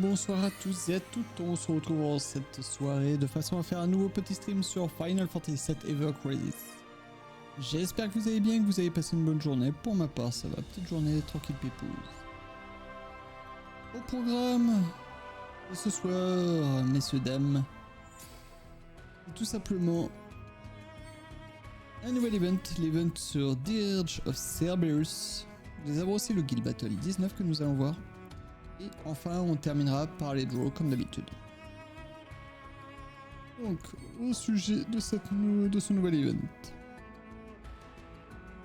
bonsoir à tous et à toutes, on se retrouve en cette soirée de façon à faire un nouveau petit stream sur Final Fantasy VII Ever Crisis. J'espère que vous allez bien, que vous avez passé une bonne journée. Pour ma part, ça va, petite journée tranquille pépouze. Au programme de ce soir, messieurs, dames, tout simplement un nouvel event, l'event sur Dirge of Cerberus. Nous avons aussi le Guild Battle 19 que nous allons voir. Et enfin, on terminera par les draws comme d'habitude. Donc, au sujet de ce nouvel event,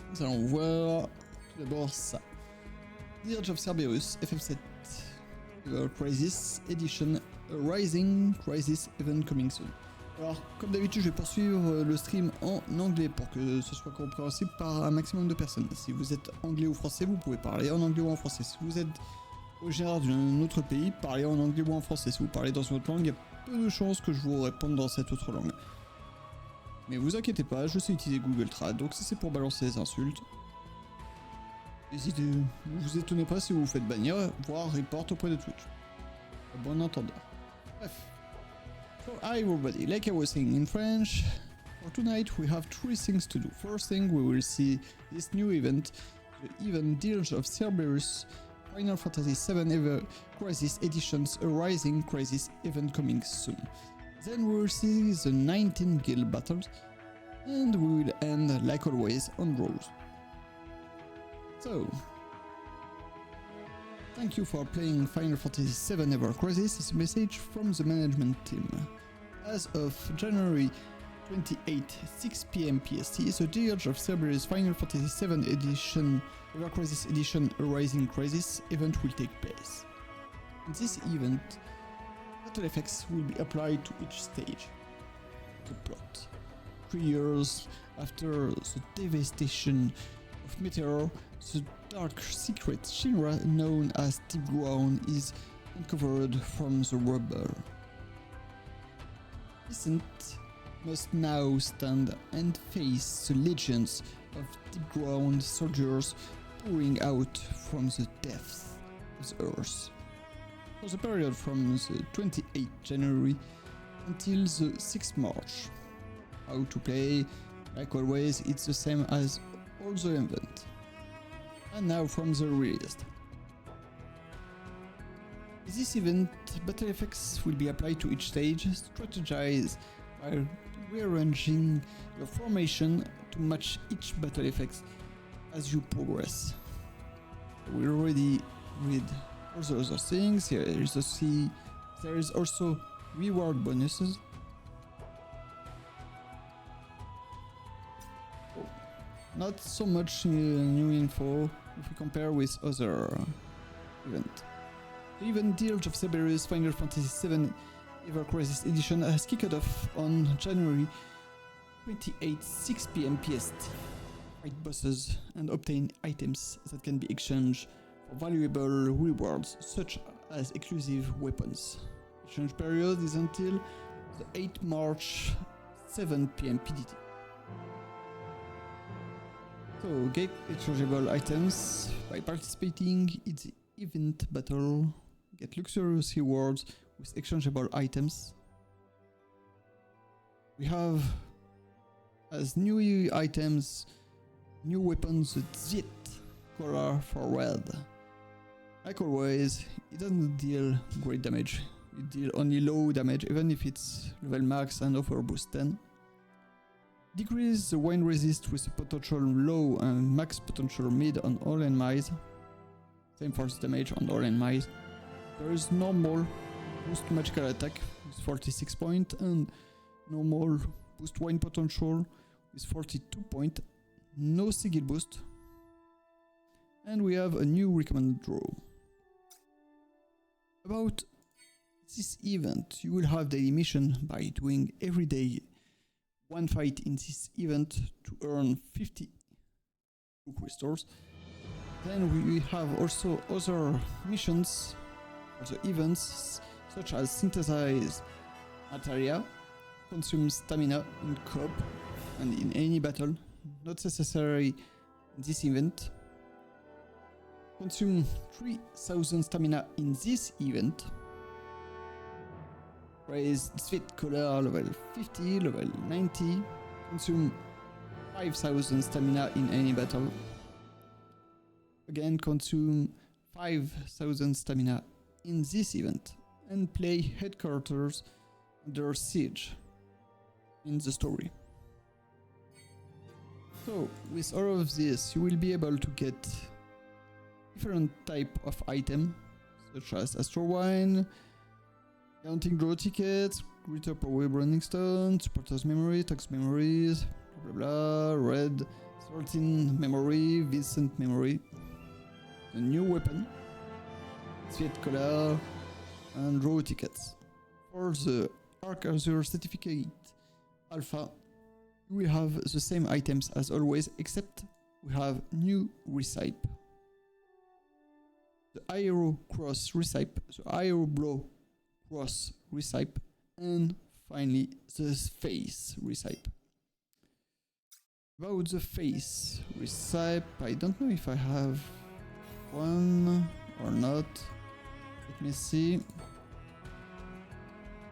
nous allons voir tout d'abord ça. Dirge of Cerberus, FF7 Ever Crisis Edition, a Rising Crisis Event Coming Soon. Alors, comme d'habitude, je vais poursuivre le stream en anglais pour que ce soit compréhensible par un maximum de personnes. Si vous êtes anglais ou français, vous pouvez parler en anglais ou en français. Si vous êtes originaire d'un autre pays, parlez en anglais ou en français. Si vous parlez dans une autre langue, il y a peu de chances que je vous réponde dans cette autre langue. Mais vous inquiétez pas, je sais utiliser Google Trad, donc si c'est pour balancer des insultes, ne vous étonnez pas si vous vous faites bannir, voire report auprès de Twitch. À bon entendeur. Bref. So hi everybody, like I was saying in French, for tonight we have three things to do. First thing, we will see this new event, the event Dirge of Cerberus, Final Fantasy VII Ever Crisis Editions, a Rising Crisis event coming soon. Then we will see the 19 guild battles, and we will end, like always, on draws. So, thank you for playing Final Fantasy VII Ever Crisis is a message from the management team. As of January 28, 6 PM PST, the Dirge of Cerberus Final Fantasy VII Edition Ever Crisis Edition A Rising Crisis event will take place. In this event, battle effects will be applied to each stage. The plot. 3 years after the devastation of Meteor, the dark secret Shinra known as Deep Ground is uncovered from the rubble. Vincent must now stand and face the legions of Deep Ground soldiers pouring out from the depths of the earth. For the period from the 28th January until the 6th March. How to play? Like always, it's the same as all the event. And now from the release. This event, battle effects will be applied to each stage. Strategize by rearranging your formation to match each battle effects as you progress. We already read all the other things. Here is the C. There is also reward bonuses. Oh, not so much new info if we compare with other events. Even Dirge of Cerberus Final Fantasy VII Ever Crisis Edition has kicked off on January 28, 6 PM PST. Fight bosses and obtain items that can be exchanged for valuable rewards such as exclusive weapons. Exchange period is until the 8th March 7 PM PDT. So get exchangeable items by participating in the event battle. Get luxurious rewards with exchangeable items. We have as new items, new weapons, the Zit color for red. Like always, it doesn't deal great damage. It deals only low damage, even if it's level max and offer boost 10. Decrease the wind resist with a potential low and max potential mid on all enemies. Same for the damage on all enemies. There is normal boost magical attack with 46 points and normal boost wind potential with 42 points. No sigil boost. And we have a new recommended draw. About this event, you will have daily mission by doing every day one fight in this event to earn 50 book restores. Then we have also other missions for the events, such as synthesize materia, consume stamina in co-op and in any battle, not necessary in this event. Consume 3000 stamina in this event. Raise Sweet Color level 50, level 90. Consume 5000 stamina in any battle. Again, consume 5000 stamina in this event. And play Headquarters under Siege in the story. So, with all of this, you will be able to get different type of item, such as Astro Wine, Counting Draw Tickets, Greater Power Branding Stone, Supporters Memory, Tax Memories, blah blah blah, Red 13 Memory, Vincent Memory, a new weapon, Sweet Color, and Draw Tickets. For the Arc Azure Certificate Alpha, we have the same items as always, except we have new recipe. The Aero Cross recipe, the Aero Blow Cross recipe, and finally the Face recipe. About the Face recipe, I don't know if I have one or not. Let me see.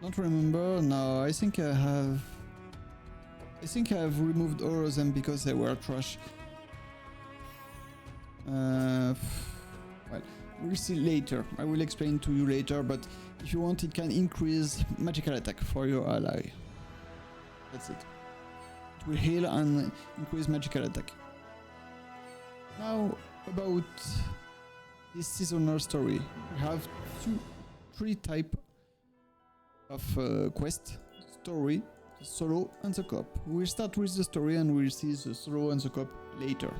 Don't remember. No, I think I have removed all of them because they were trash. Well, we'll see later. I will explain to you later, but if you want, it can increase magical attack for your ally. That's it. It will heal and increase magical attack. Now, about this seasonal story. We have three type of quest. Story, the solo, and the co-op. We'll start with the story and we'll see the solo and the co-op later.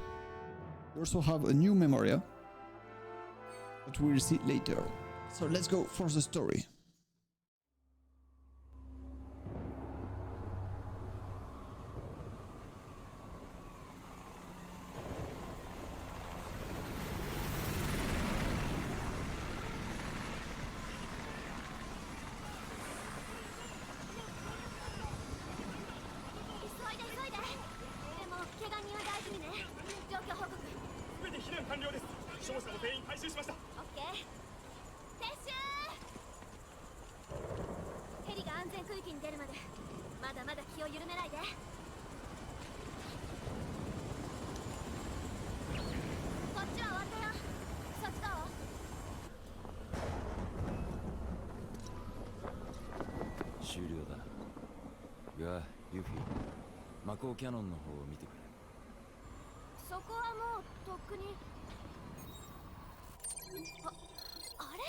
We also have a new Memoria that we'll see later. So let's go for the story.キャノンの方を見てくれ。そこはもうとっくに。あれ？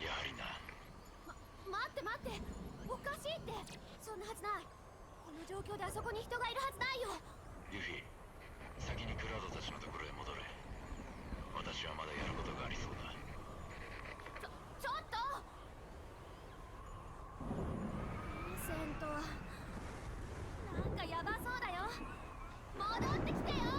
やはりな。待って。おかしいって。そんなはずない。この状況であそこに人がいるはずないよ。ユフィ、先にクラウドたちのところへ戻れ。私はまだやることがありそうだ。ちょっと。ヴィンセント。なんかヤバそうだよ。戻ってきてよ。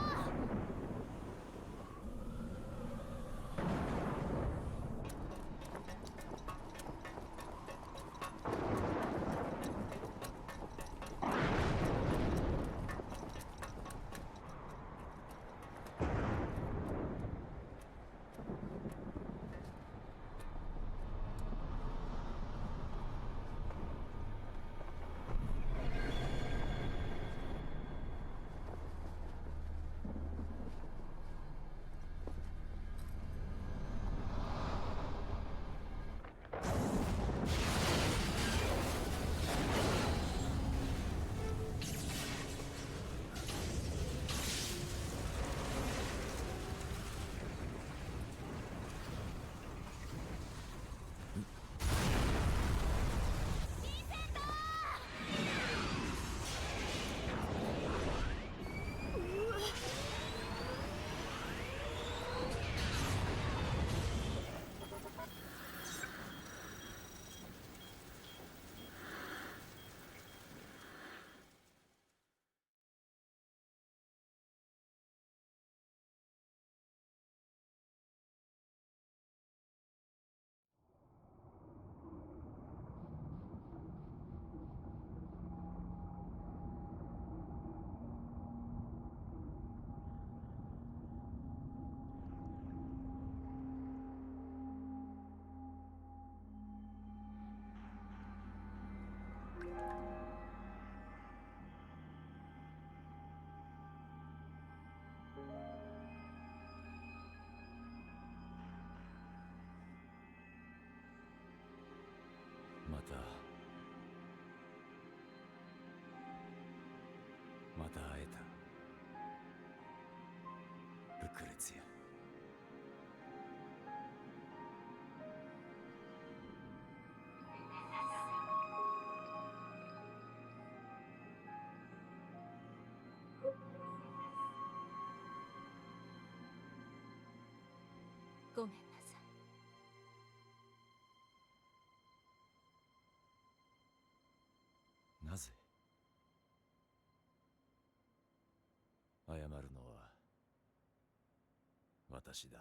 私だ。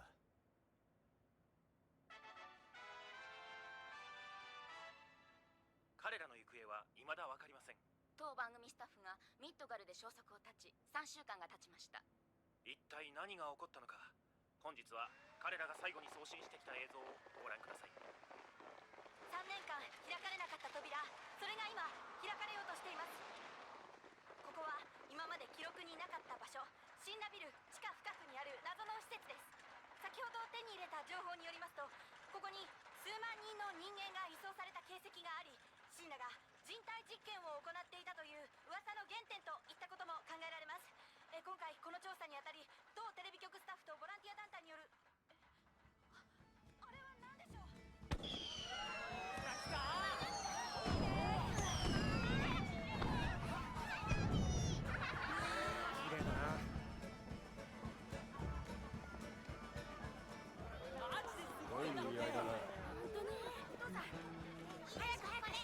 彼らの行方は未だ分かりません。当番組スタッフがミッドガルで消息を絶ち3週間が経ちました。一体何が起こったのか、本日は彼らが最後に送信してきた映像をご覧ください。3年間開かれなかった扉、それが今開かれようとしています。ここは今まで記録になかった場所、シンナビル地下深くにある謎の施設です。先ほど手に入れた情報によりますと、ここに数万人の人間が移送された形跡があり、シンナが人体実験を行っていたという噂の原点といったことも考えられます。今回この調査にあたり、当テレビ局スタッフとボランティア団体によるあれは何でしょう。綺麗だな。すごいにぎわいだな。本当ね。お父さん早く早くね。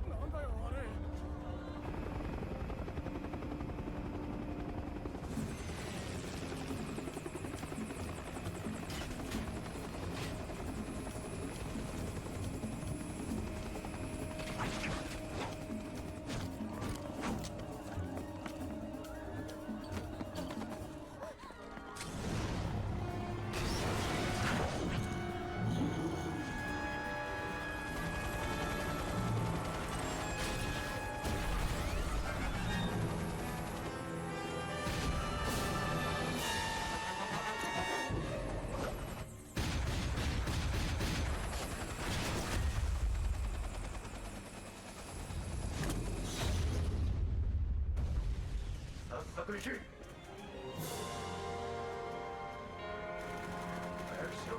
なんだよあれ。早速行け。早くしろ。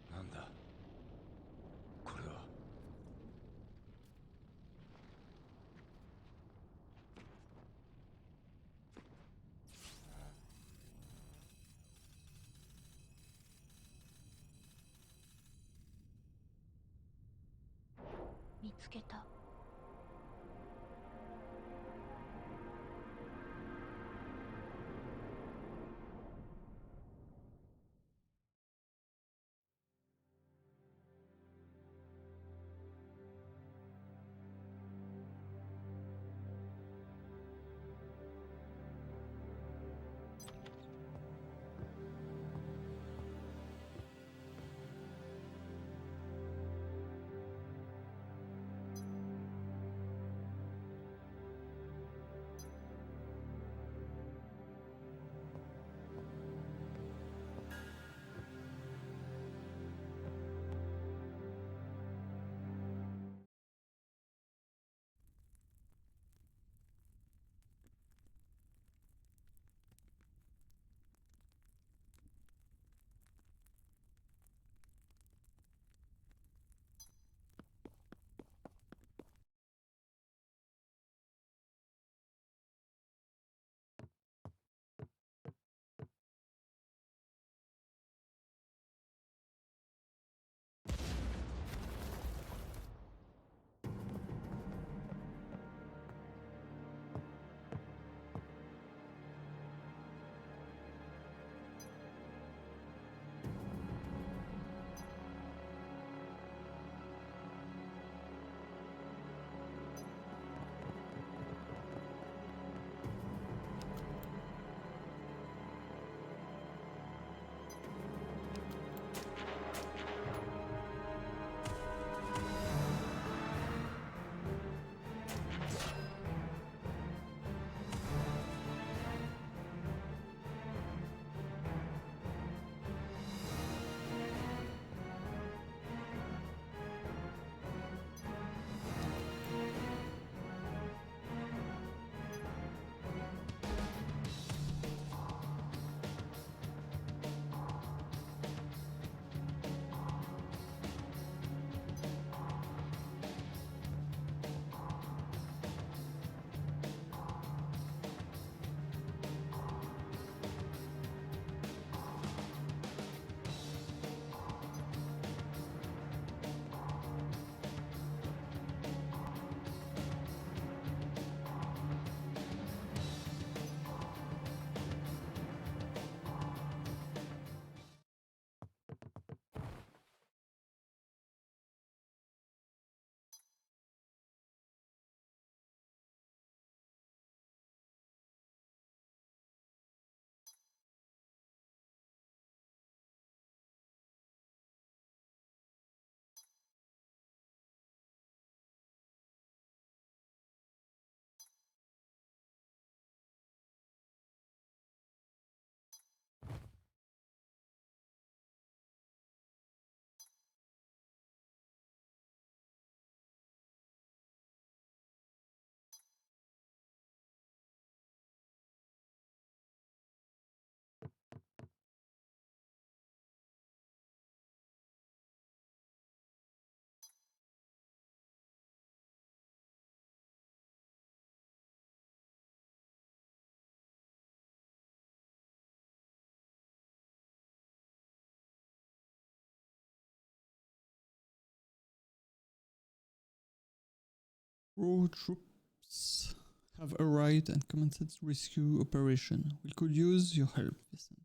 なんだこれは。見つけた。Raw troops have arrived and commenced rescue operation. We could use your help, Vincent.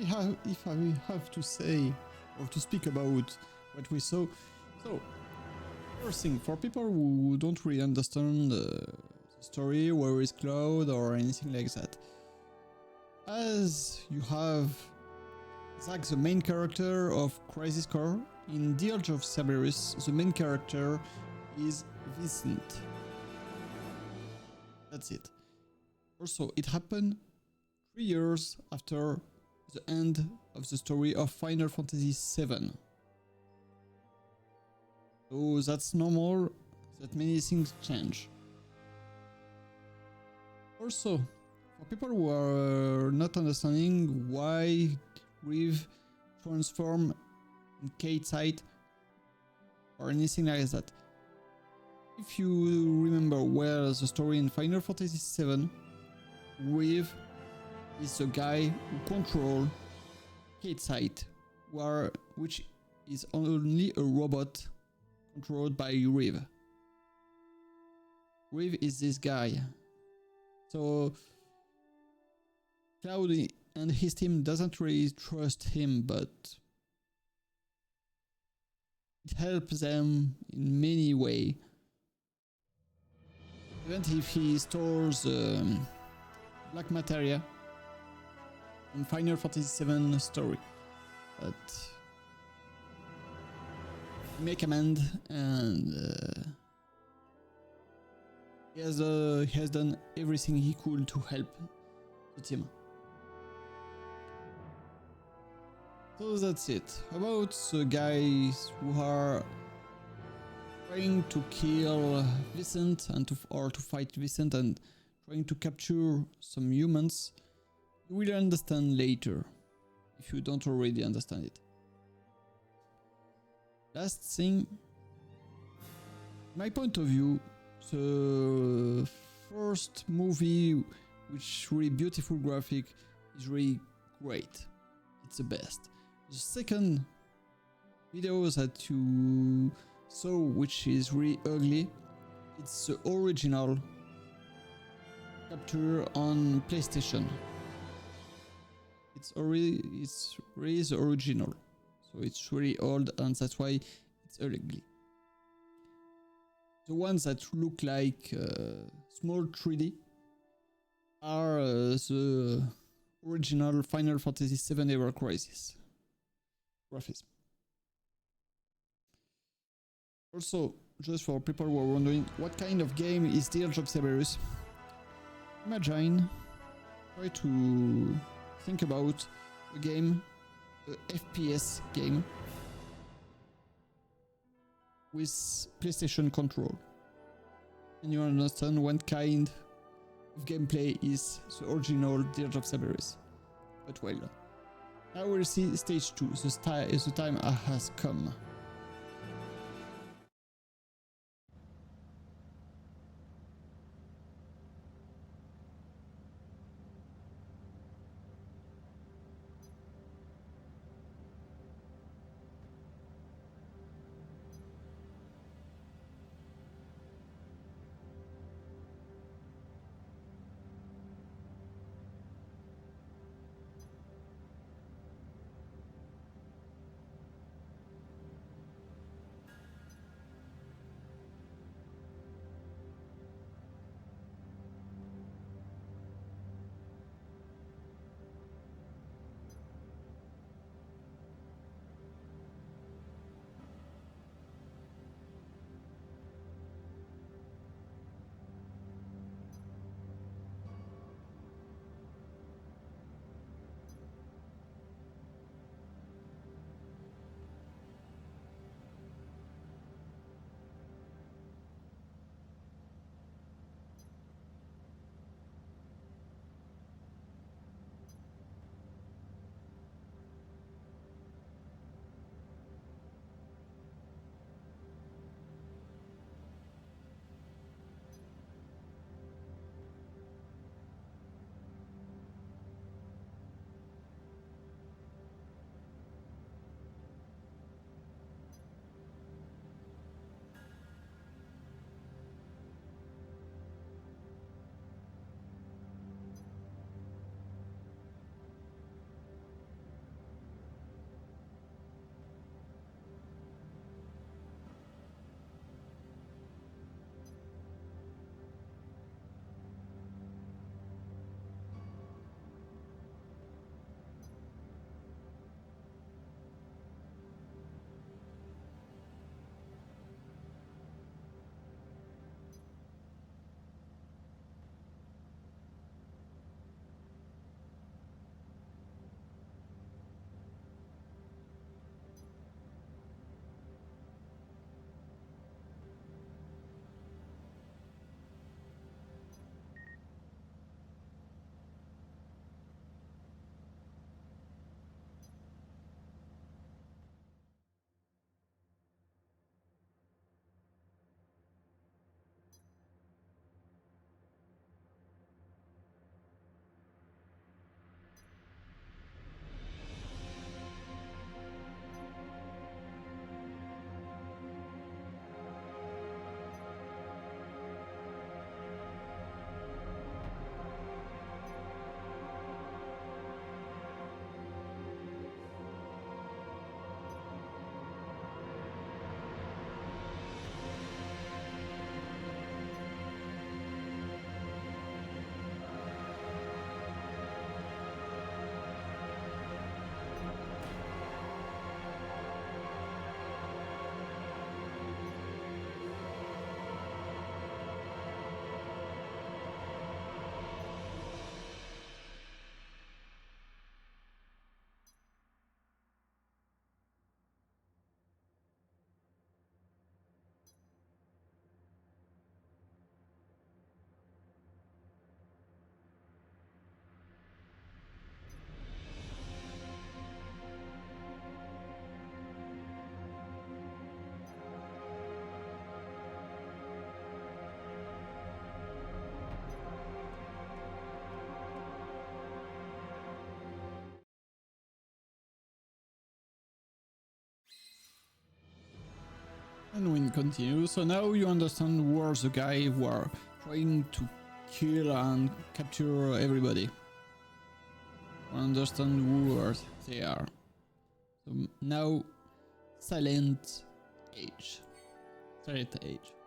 Well, if I have to say or to speak about what we saw, so first thing, for people who don't really understand the story, where is Cloud or anything like that, as you have Zack, the main character of Crisis Core, in The Age of Cerberus, the main character is Vincent. That's it. Also, it happened 3 years after the end of the story of Final Fantasy VII. So that's normal that many things change. Also, for people who are not understanding why Reeve transformed in Kate's height or anything like that, if you remember well the story in Final Fantasy VII, Reeve is the guy who controls Kate's height, which is only a robot controlled by Reeve. Reeve is this guy. So Cloud and his team doesn't really trust him, but it helps them in many ways. Even if he stores black materia in Final Fantasy VII story, but he make amend and he has done everything he could to help the team. So that's it. About the guys who are trying to kill Vincent and to fight Vincent and trying to capture some humans. You will understand later, if you don't already understand it. Last thing, my point of view, the first movie, which really beautiful graphic, is really great. It's the best. The second video that you saw, which is really ugly, it's the original capture on PlayStation. It's really the original, so it's really old, and that's why it's ugly. The ones that look like small 3D are the original Final Fantasy VII Ever Crisis graphics. Also, just for people who are wondering what kind of game is Dirge of Cerberus, imagine, try to think about a game, a FPS game with PlayStation control, and you understand what kind of gameplay is the original Dirge of Cerberus. But well, now we'll see stage 2. The time has come. And we continue. So now you understand who are the guy who are trying to kill and capture everybody. You understand who are they are. So now, Silent Age. Silent Age.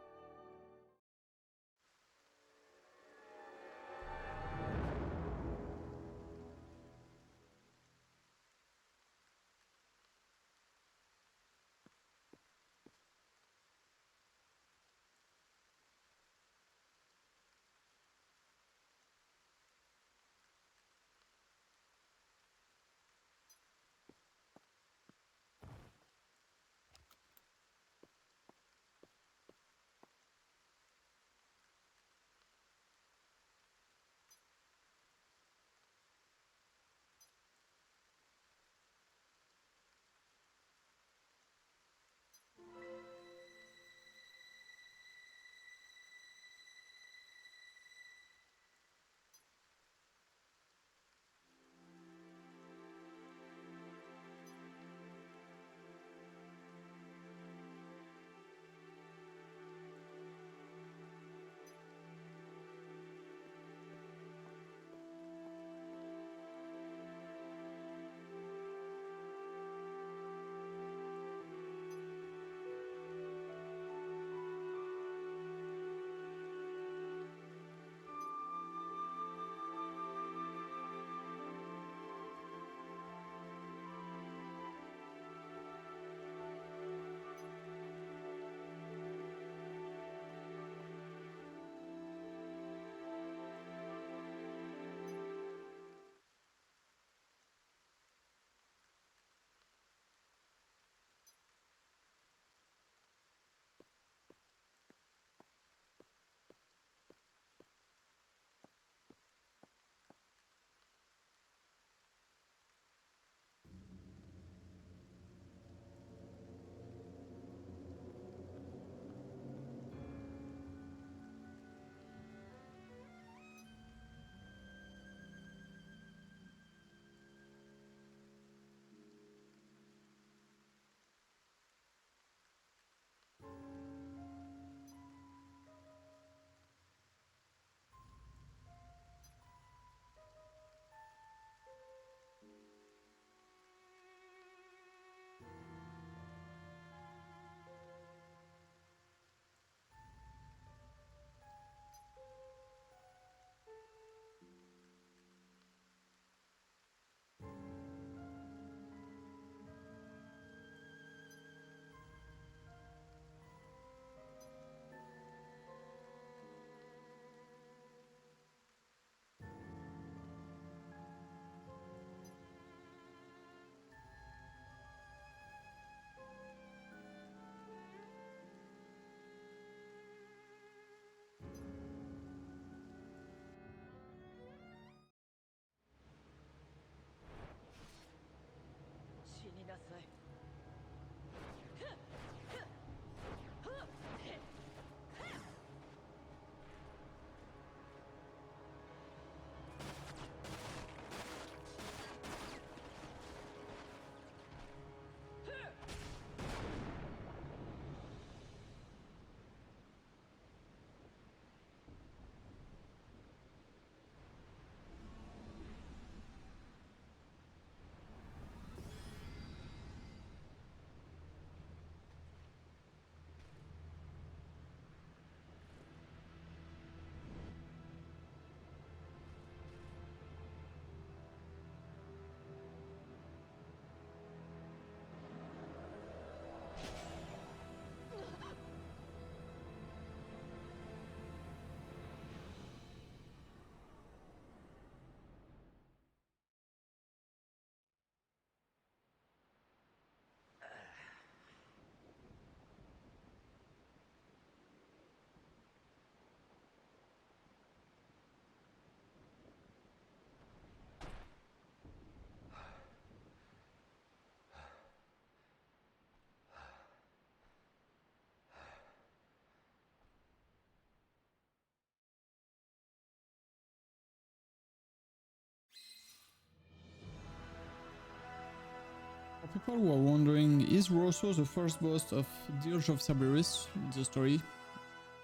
people who are wondering, is Rosso the first boss of Dirge of Cerberus in the story?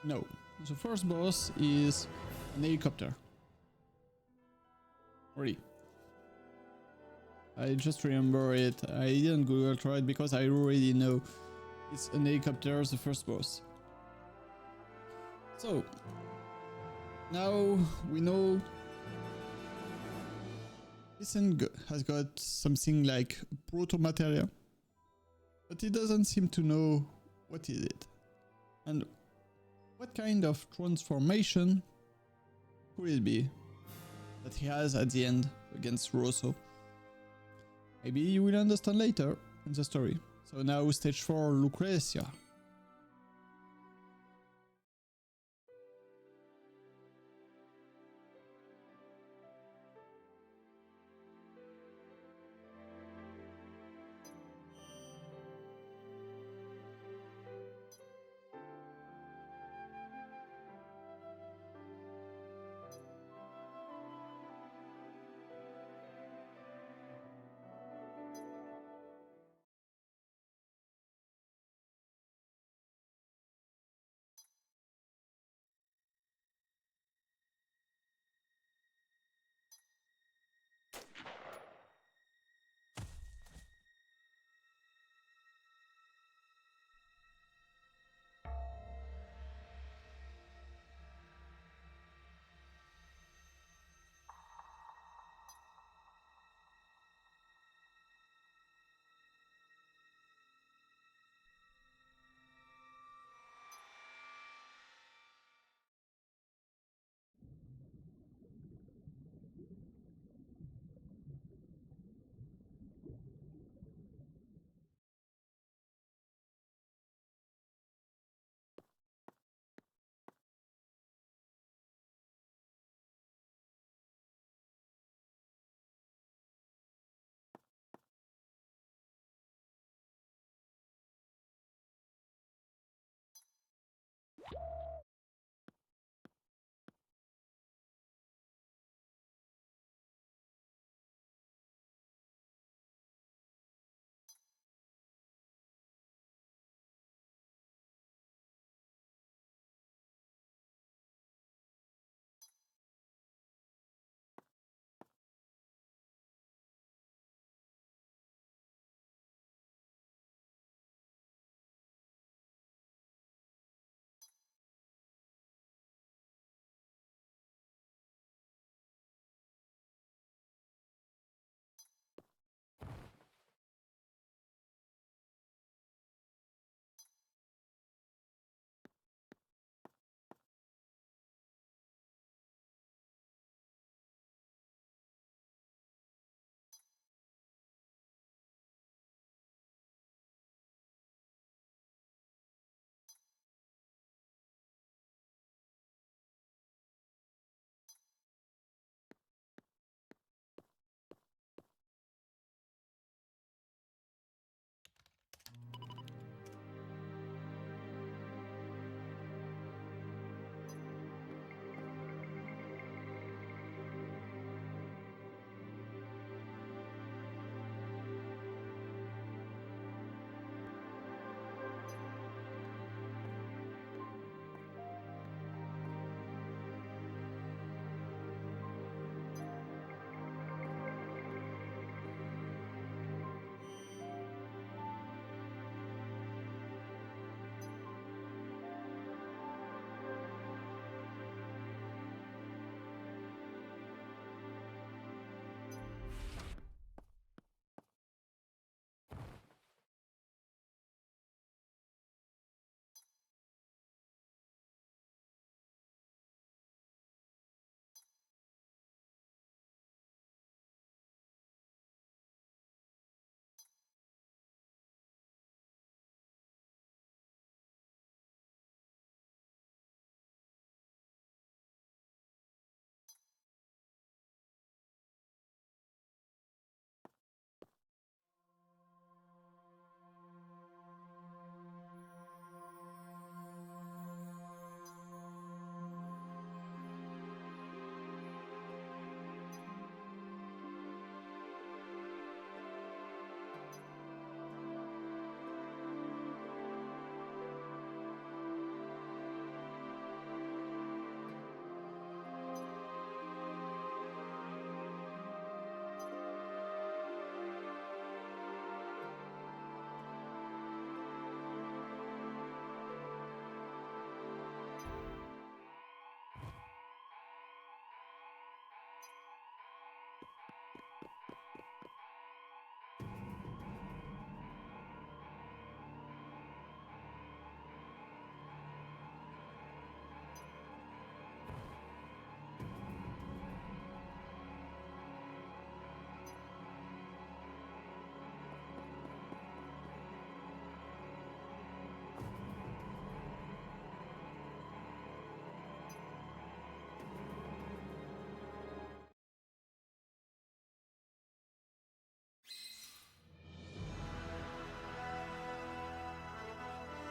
No. The first boss is an helicopter. Really. I just remember it. I didn't Google try it because I already know it's an helicopter, the first boss. So, now we know VII has got something like proto-materia, but he doesn't seem to know what is it. And what kind of transformation could it be that he has at the end against Rosso? Maybe you will understand later in the story. So now stage 4, Lucrezia.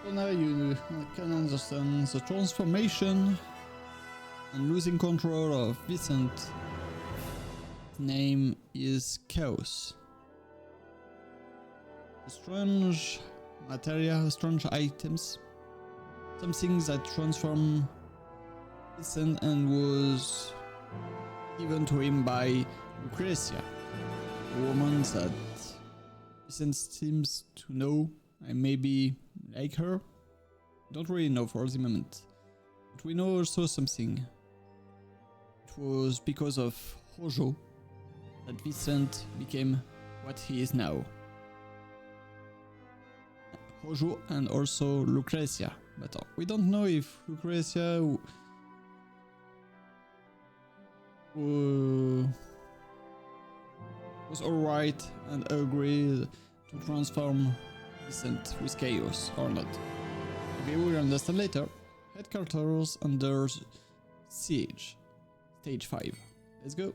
So now you can understand the transformation and losing control of Vincent. His name is Chaos. Strange materia, strange items, something that transformed Vincent and was given to him by Lucretia, a woman that Vincent seems to know and maybe like her. Don't really know for the moment, but we know also something. It was because of Hojo that Vincent became what he is now. Hojo and also Lucretia, but we don't know if Lucretia was alright and agreed to transform Vincent with Chaos or not. Maybe we'll understand later. Headquarters under siege. Stage 5. Let's go.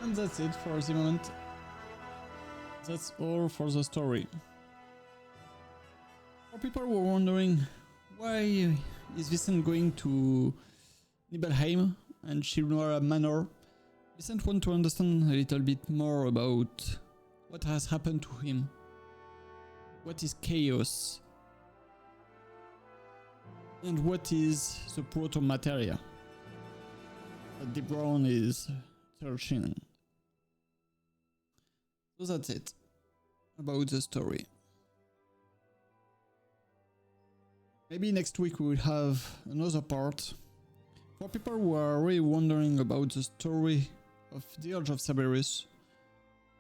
And that's it for the moment. That's all for the story. For people who are wondering why is VII going to Nibelheim and Shilnora Manor, VII want to understand a little bit more about what has happened to him. What is chaos? And what is the proto-materia that the Brown is searching? So that's it about the story. Maybe next week we will have another part. For people who are really wondering about the story of the Age of Cerberus,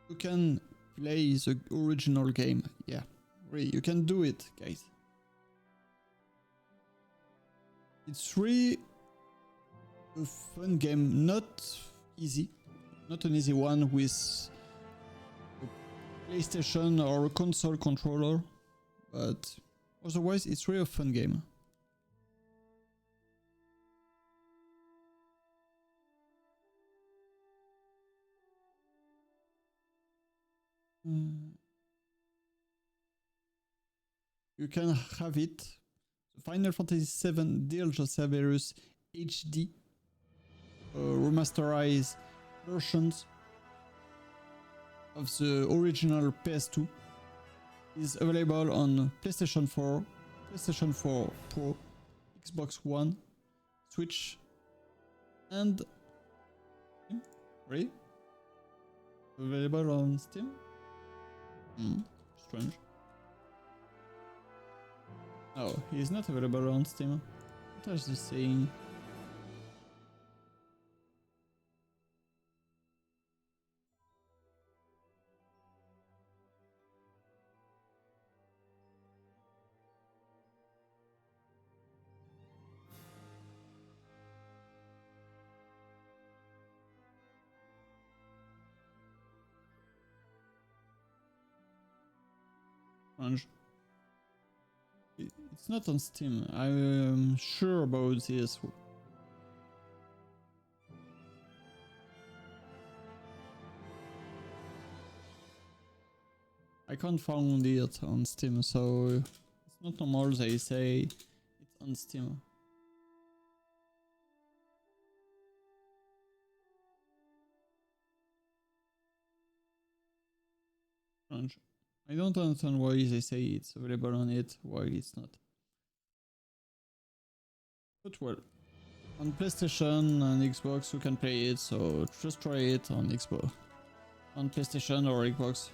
you can play the original game. Yeah, really, you can do it, guys. It's really a fun game, not easy, not an easy one with a PlayStation or a console controller, but otherwise it's really a fun game. You can have it. Final Fantasy VII The Age of Cerberus HD remasterized versions of the original PS2 is available on PlayStation 4, PlayStation 4 Pro, Xbox One, Switch, and really? Available on Steam? Strange. Oh, he is not available on Steam. What was this saying? Strange. It's not on Steam. I'm sure about this. I can't find it on Steam, so it's not normal they say it's on Steam. Strange. I don't understand why they say it's available on it while it's not. But well, on PlayStation and Xbox you can play it, so just try it on Xbox, on PlayStation or Xbox.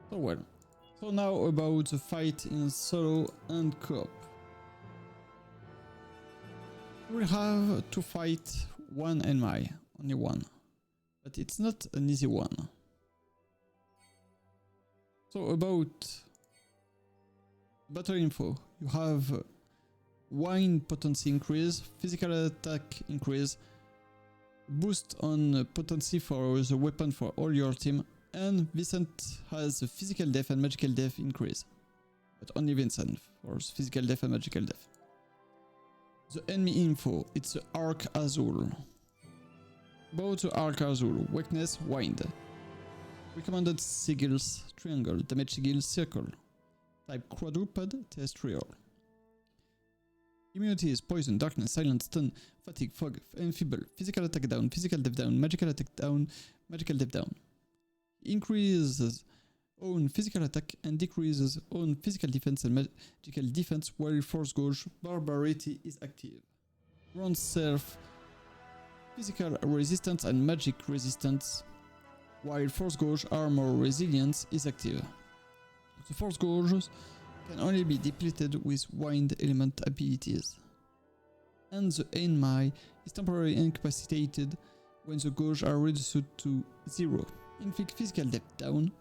So well. So now about the fight in solo and co-op. We'll have to fight one enemy, only one, but it's not an easy one. So about battle info, you have wind potency increase, physical attack increase, boost on potency for the weapon for all your team, and Vincent has a physical def and magical def increase. But only Vincent for physical def and magical def. The enemy info, it's the Arc Azul. About the Arc Azul, weakness, wind. Recommended sigils, triangle, damage sigil, circle. Type quadruped, terrestrial. Immunity is poison, darkness, silence, stun, fatigue, fog, enfeeble, physical attack down, physical def down, magical attack down, magical def down. Increases own physical attack and decreases own physical defense and magical defense while Force Gauge Barbarity is active. Grants self physical resistance and magic resistance while Force Gauge Armor Resilience is active. The Force Gauges can only be depleted with wind element abilities. And the enemy is temporarily incapacitated when the gauge are reduced to 0. Inflict physical depth down,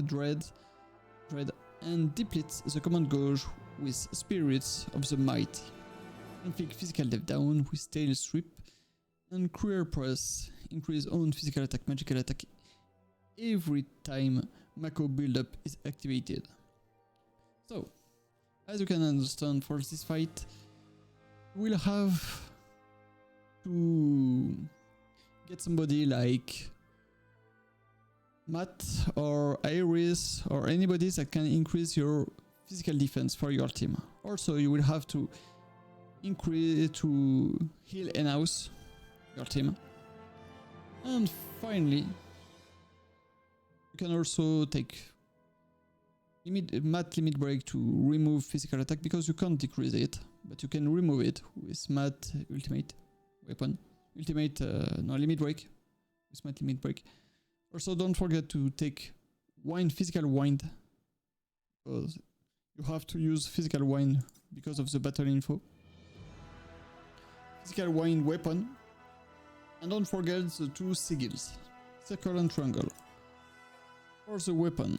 dread, and depletes the command gauge with Spirits of the Mighty. Inflict physical depth down with Tail Sweep, and Cruel Press increase own physical attack, magical attack, every time Mako build-up is activated. So, as you can understand, for this fight, we'll have to get somebody like Matt or Iris or anybody that can increase your physical defense for your team. Also, you will have to increase to heal in-house your team. And finally, you can also take Matt limit break to remove physical attack, because you can't decrease it, but you can remove it with Matt ultimate weapon. Limit break with Matt limit break. Also, don't forget to take physical wind, because you have to use physical wind because of the battle info. Physical wind weapon. And don't forget the two sigils, circle and triangle. For the weapon,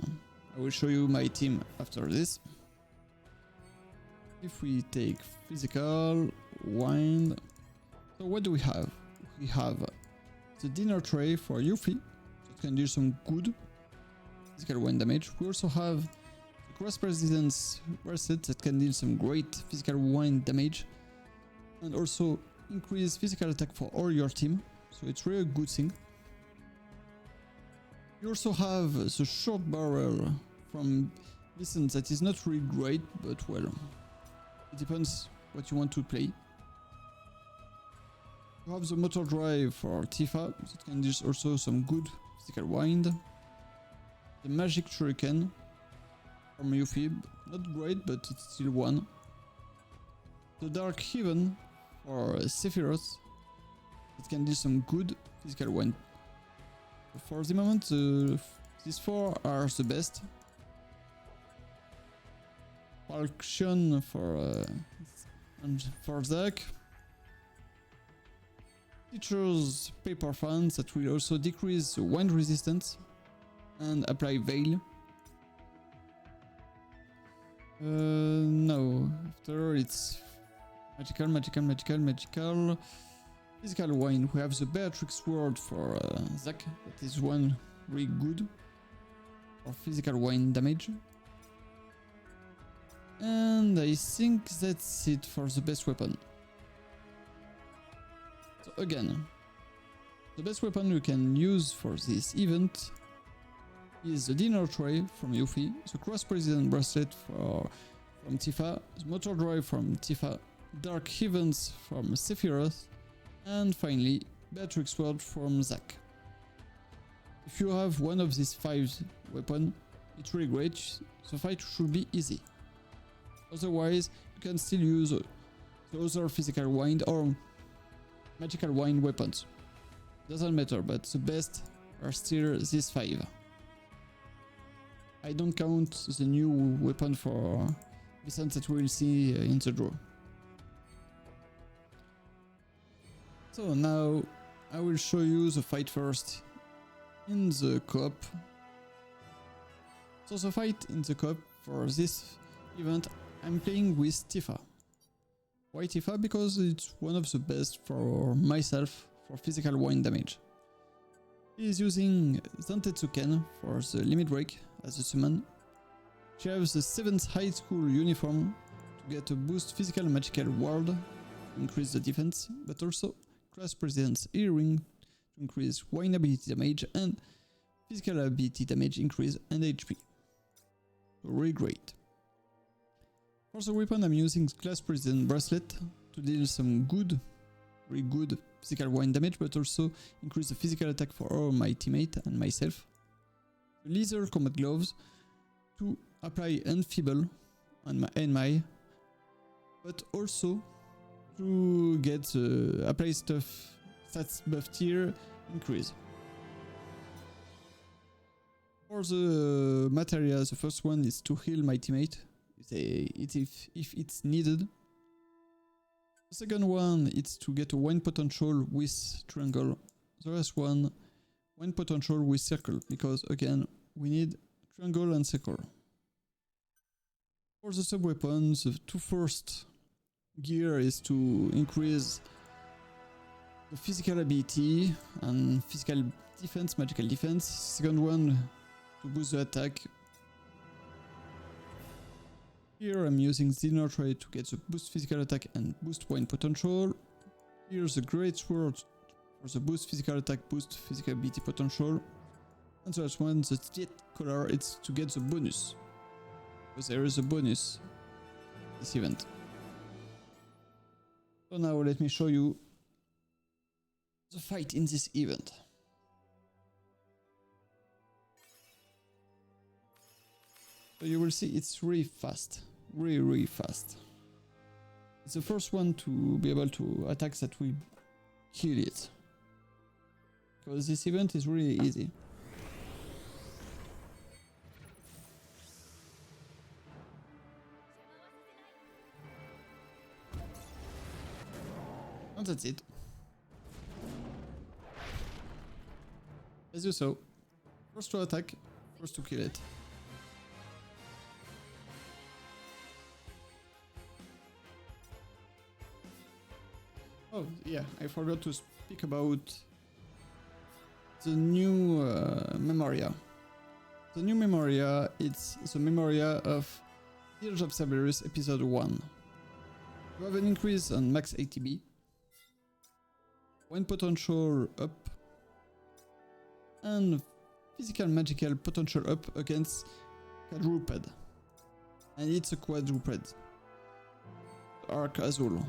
I will show you my team after this. If we take physical, wind, so what do we have? We have the dinner tray for Yuffie, that can do some good physical wind damage. We also have the cross president's bracelet that can deal some great physical wind damage, and also increase physical attack for all your team, so it's really a good thing. You also have the short barrel from VII that is not really great, but well, it depends what you want to play. You have the motor drive for Tifa, that can do also some good physical wind. The magic shuriken from Yuffie, not great, but it's still one. The dark heaven for Sephiroth, it can do some good physical wind. For the moment, these four are the best. Clemchan for Zack. Teacher's paper fans that will also decrease wind resistance and apply veil. No, after it's magical. Physical wind, we have the Beatrix word for Zack, that is one really good for physical wind damage. And I think that's it for the best weapon. So again, the best weapon you can use for this event is the dinner tray from Yuffie, the cross president bracelet from Tifa, the motor drive from Tifa, dark heavens from Sephiroth, and finally Beatrix sword from Zack. If you have one of these 5 weapons, it's really great, the fight should be easy. Otherwise, you can still use the other physical wind or magical wind weapons. Doesn't matter, but the best are still these 5. I don't count the new weapon for VII that we will see in the draw. So now I will show you the fight first in the co-op. So the fight in the co-op for this event, I'm playing with Tifa. Why Tifa? Because it's one of the best for myself for physical wind damage. He is using Zantetsuken for the limit break as a summon. She has the 7th high school uniform to get a boost physical and magical world to increase the defense, but also class president's earring to increase wind ability damage and physical ability damage increase and HP. So really great. For the weapon, I'm using class president bracelet to deal some really good physical wind damage, but also increase the physical attack for all my teammate and myself. The leather combat gloves to apply enfeeble on my NMI, but also to get the apply stuff stats buff tier increase. For the materials, the first one is to heal my teammate if it's needed. The second one is to get a wind potential with triangle. The last one, wind potential with circle, because again we need triangle and circle. For the sub weapons, the 2 first gear is to increase the physical ability and physical defense, magical defense. Second one to boost the attack. Here I'm using the inner trait to get the boost physical attack and boost wine potential. Here's the great sword for the boost physical attack, boost physical ability potential. And the last one, the jet collar, it's to get the bonus. Because there is a bonus this event. So now let me show you the fight in this event. So you will see it's really fast. Really fast. It's the first one to be able to attack that will kill it. Because this event is really easy. And that's it. As you saw, first to attack, first to kill it. Oh yeah, I forgot to speak about the new Memoria. The new Memoria, it's the Memoria of Dirge of Cerberus episode 1. You have an increase on max ATB, one potential up, and physical magical potential up against quadruped. And it's a quadruped. Arc Azul.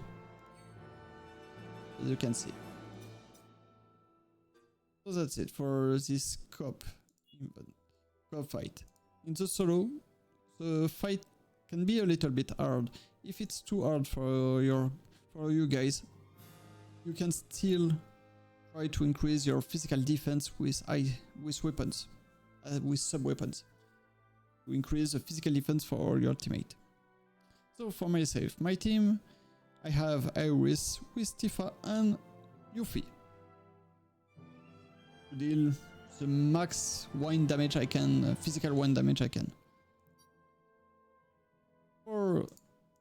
As you can see. So that's it for this cop fight. In the solo, the fight can be a little bit hard. If it's too hard for you guys, you can still try to increase your physical defense with weapons, with sub-weapons, to increase the physical defense for your teammate. So for myself, my team, I have Iris with Tifa and Yuffie to deal the max wine damage I can, physical wine damage I can. For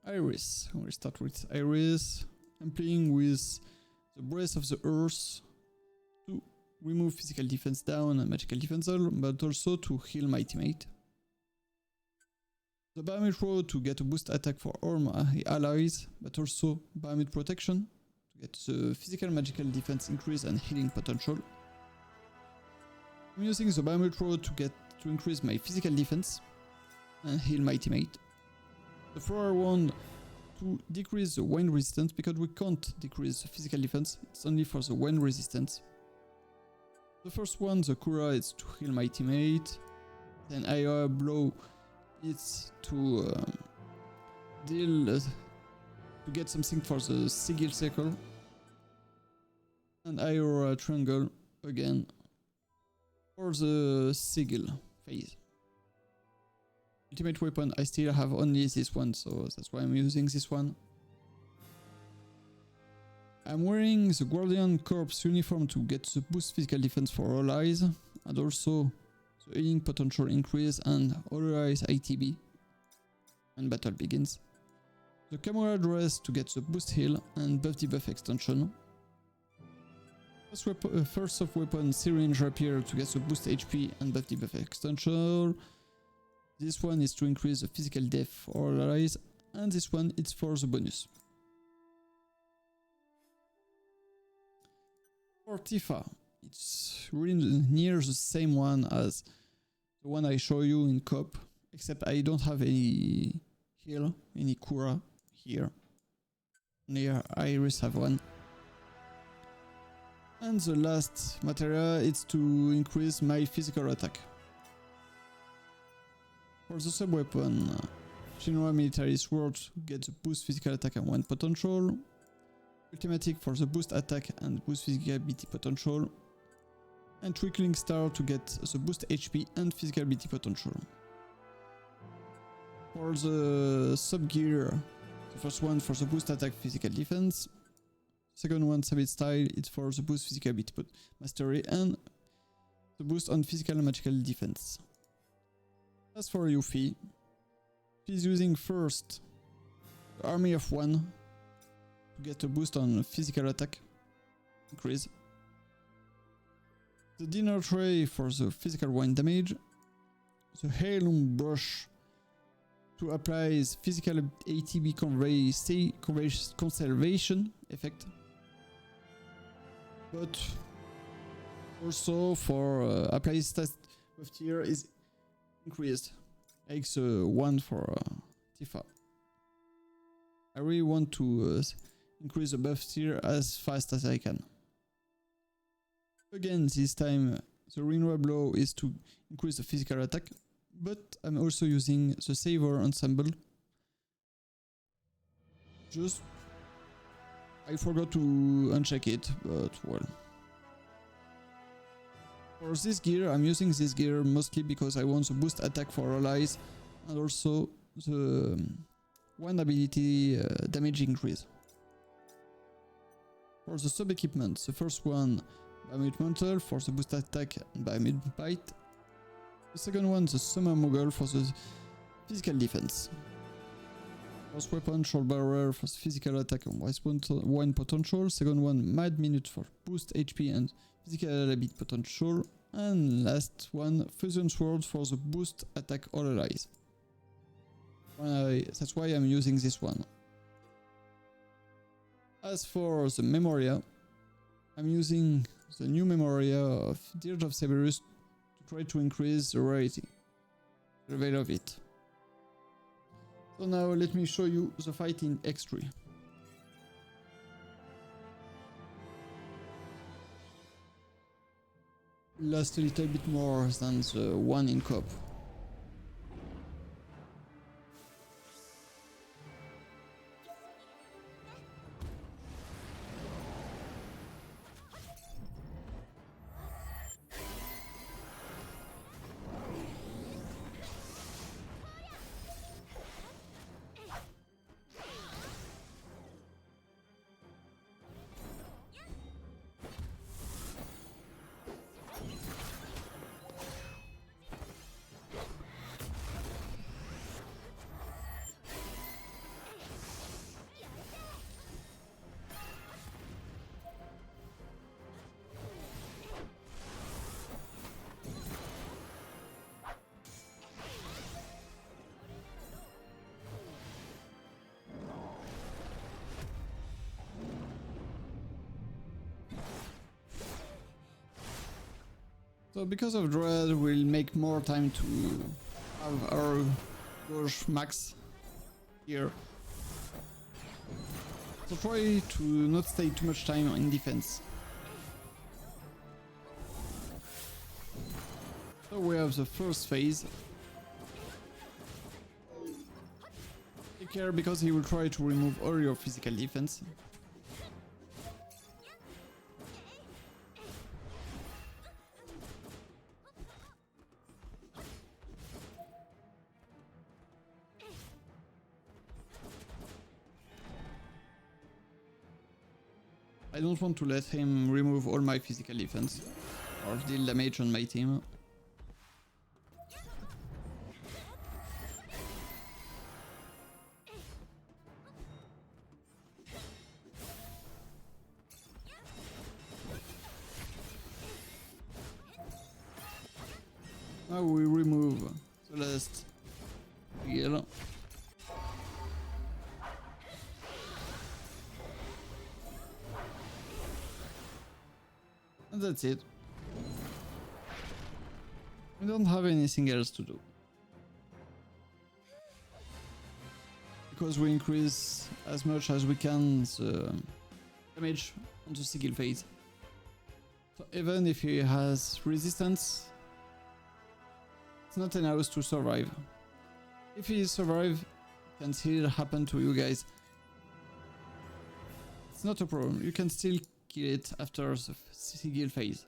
Iris, we'll start with Iris. I'm playing with the Breath of the Earth to remove physical defense down and magical defense up, but also to heal my teammate. The Bahamut Road to get a boost attack for all my allies, but also Bahamut Protection to get the physical magical defense increase and healing potential. I'm using the Bahamut Road to increase my physical defense and heal my teammate. The Thrower Wand to decrease the wind resistance, because we can't decrease the physical defense, it's only for the wind resistance. The first one, the Kura, is to heal my teammate. Then Aya Blow, it's to to get something for the Sigil Circle. And Aurora Triangle again for the Sigil phase. Ultimate weapon, I still have only this one, so that's why I'm using this one. I'm wearing the Guardian Corps uniform to get the boost physical defense for all eyes, and also the healing potential increase and all eyes ITB. And battle begins. The Camera dress to get the boost heal and buff debuff extension. First of weapon Syringe Rapier to get the boost HP and buff debuff extension. This one is to increase the physical def for all allies, and this one is for the bonus. For Tifa, it's really near the same one as the one I show you in COP, except I don't have any heal, any Kura here. Near Iris have one. And the last material is to increase my physical attack. For the sub-weapon, Shinra Military Sword gets a boost physical attack and 1 potential. Ultimatic for the boost attack and boost physical ability potential. And Trickling Star to get the boost HP and physical ability potential. For the sub-gear, the first one for the boost attack physical defense. Second one, Sabit Style, it's for the boost physical ability mastery and the boost on physical and magical defense. As for Yuffie, she's using first the Army of One to get a boost on physical attack increase. The dinner tray for the physical 1 damage. The heirloom brush to apply physical ATB conservation effect. But also for apply stat of tier is increased. Like the one for Tifa. I really want to increase the buff tier as fast as I can. Again, this time the renewal blow is to increase the physical attack, but I'm also using the saver ensemble. Just I forgot to uncheck it, but well. For this gear, I'm using this gear mostly because I want the boost attack for allies and also the one ability damage increase. For the sub equipment, the first one Biomutant Mantle for the boost attack and Biomutant Bite. The second one, the Summer Mogul for the physical defense. First weapon, Short Barrier for the physical attack and one potential. Second one, Mad Minute for boost HP and physical ability potential. And last one, Fusion Sword for the boost attack all allies. That's why I'm using this one. As for the Memoria, I'm using the new Memoria of Dirge of Cerberus to try to increase the rarity level of it. So now let me show you the fight in X3. Last a little bit more than the one in COP. So because of Dread, we'll make more time to have our Gauge max here. So try to not stay too much time in defense. So we have the first phase. Take care because he will try to remove all your physical defense. I don't want to let him remove all my physical defense or deal damage on my team. Now we remove the last yellow. And that's it. We don't have anything else to do. Because we increase as much as we can the damage on the Sigil phase. So even if he has resistance, it's not enough to survive. If he survives, it can still happen to you guys. It's not a problem, you can still kill it after the Sigil phase.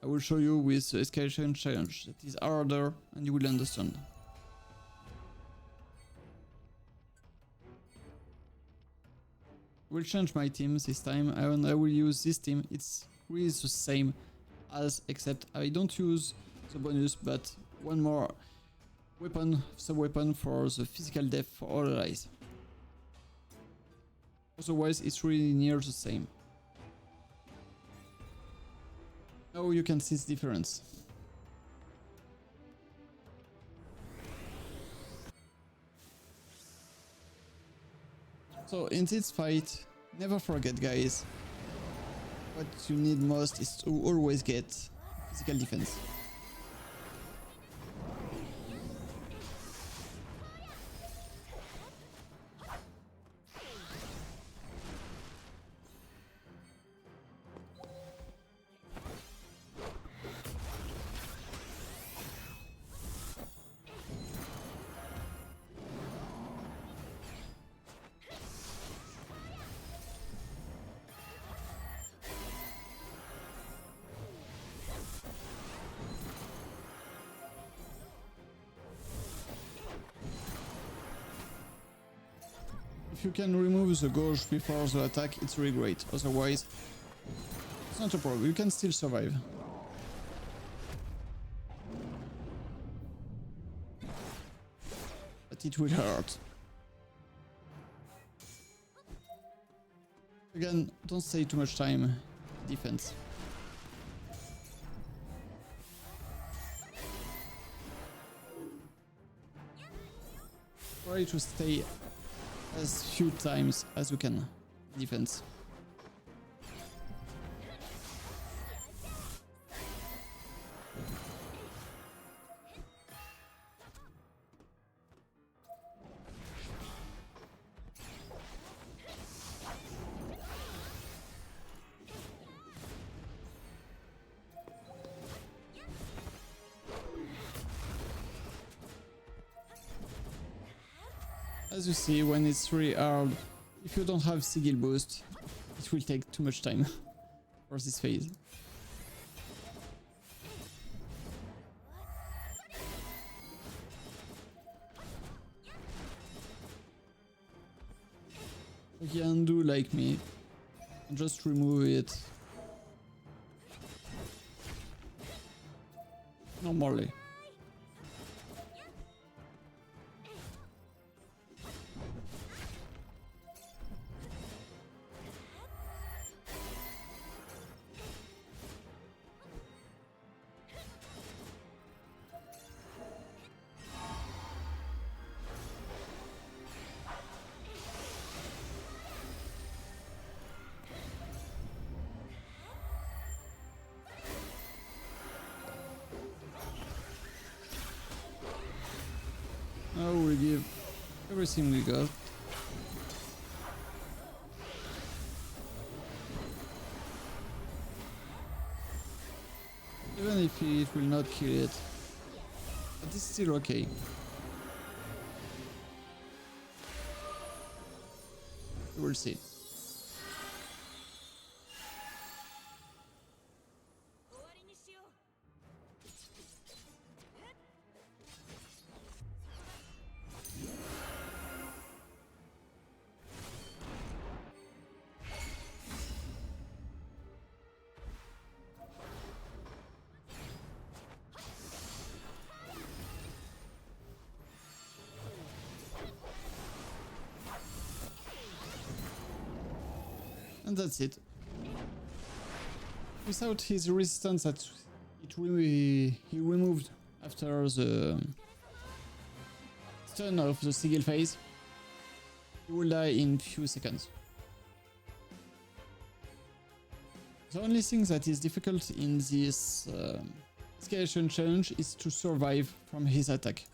I will show you with the escalation challenge that is harder and you will understand. I will change my team this time and I will use this team. It's really the same as, except I don't use the bonus but one more weapon, sub-weapon for the physical death for all allies. Otherwise it's really near the same. Now you can see the difference. So in this fight, never forget guys, what you need most is to always get physical defense. If you can remove the gauge before the attack, it's really great. Otherwise, it's not a problem. You can still survive. But it will hurt. Again, don't stay too much time. Defense. Try to stay as few times as you can. Defense. As you see, when it's really hard, if you don't have sigil boost, it will take too much time for this phase. You can do like me, and just remove it normally. Now we give everything we got. Even if it will not kill it, but it's still okay. We'll see. And that's it. Without his resistance that he removed after the stun of the sigil phase, he will die in few seconds. The only thing that is difficult in this escalation challenge is to survive from his attack.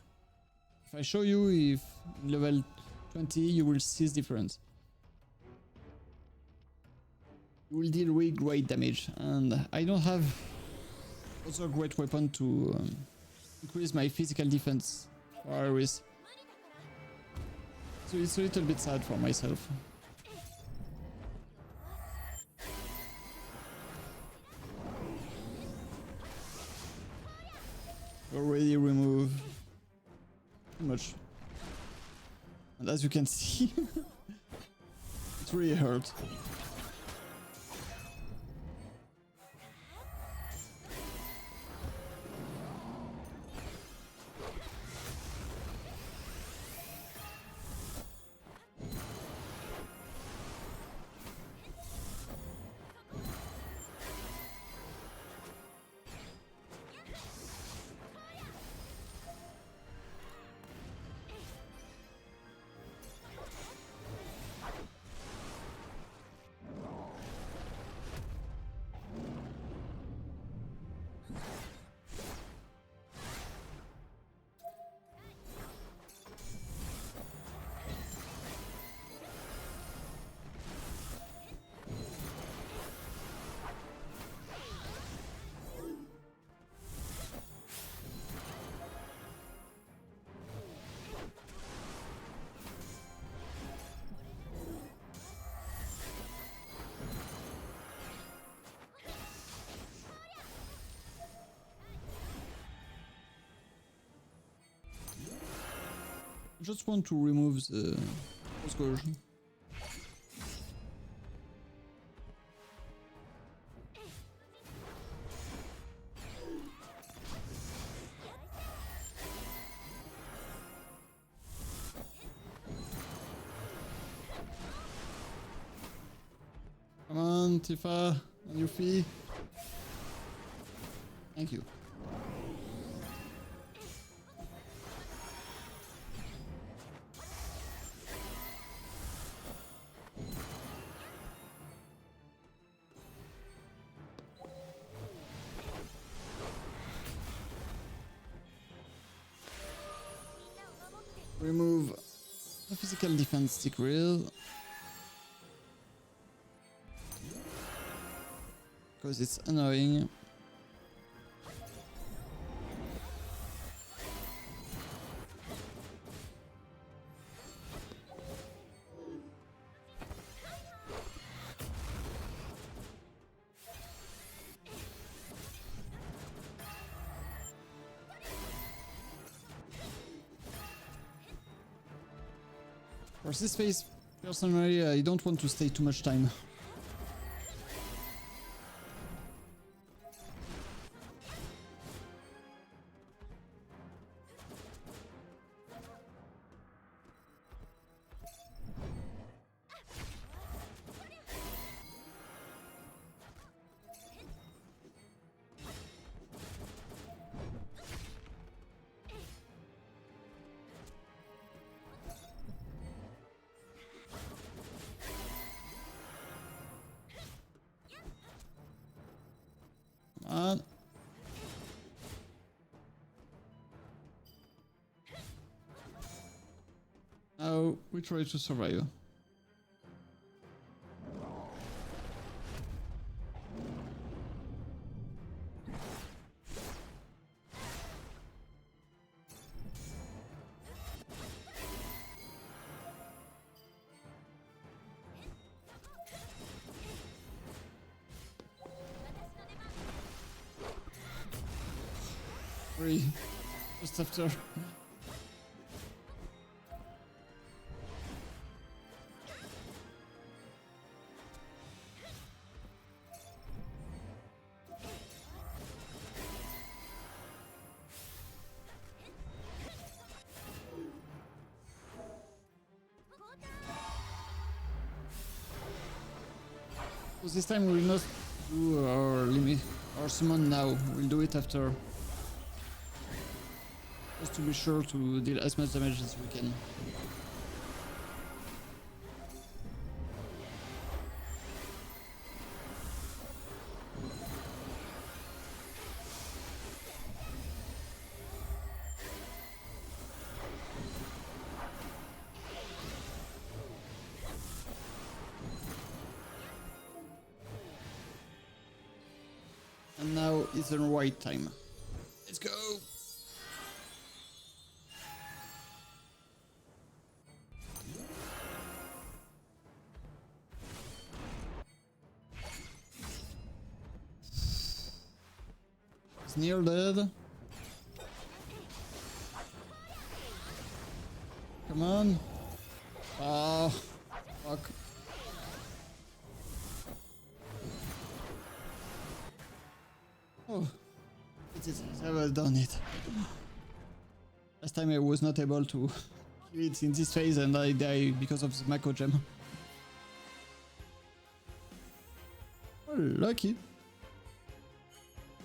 If I show you, if in level 20 you will see the difference. You will deal really great damage, and I don't have other great weapon to increase my physical defense for Iris. So it's a little bit sad for myself. Already remove too much. And as you can see, it really hurt. just want to remove the scourge. Come on, Tifa, on your feet. Thank you. Remove the physical defense stick real. Because it's annoying. For this phase, personally, I don't want to stay too much time. Now we try to survive. Free. Just after. So this time we will not do our limit, our summon now. We'll do it after. Just to be sure to deal as much damage as we can. And now is the right time. Let's go! It's near dead. Come on. Ah, fuck. Oh, it is. I have done it. Last time I was not able to kill it in this phase and I die because of the Mako gem. Oh, lucky.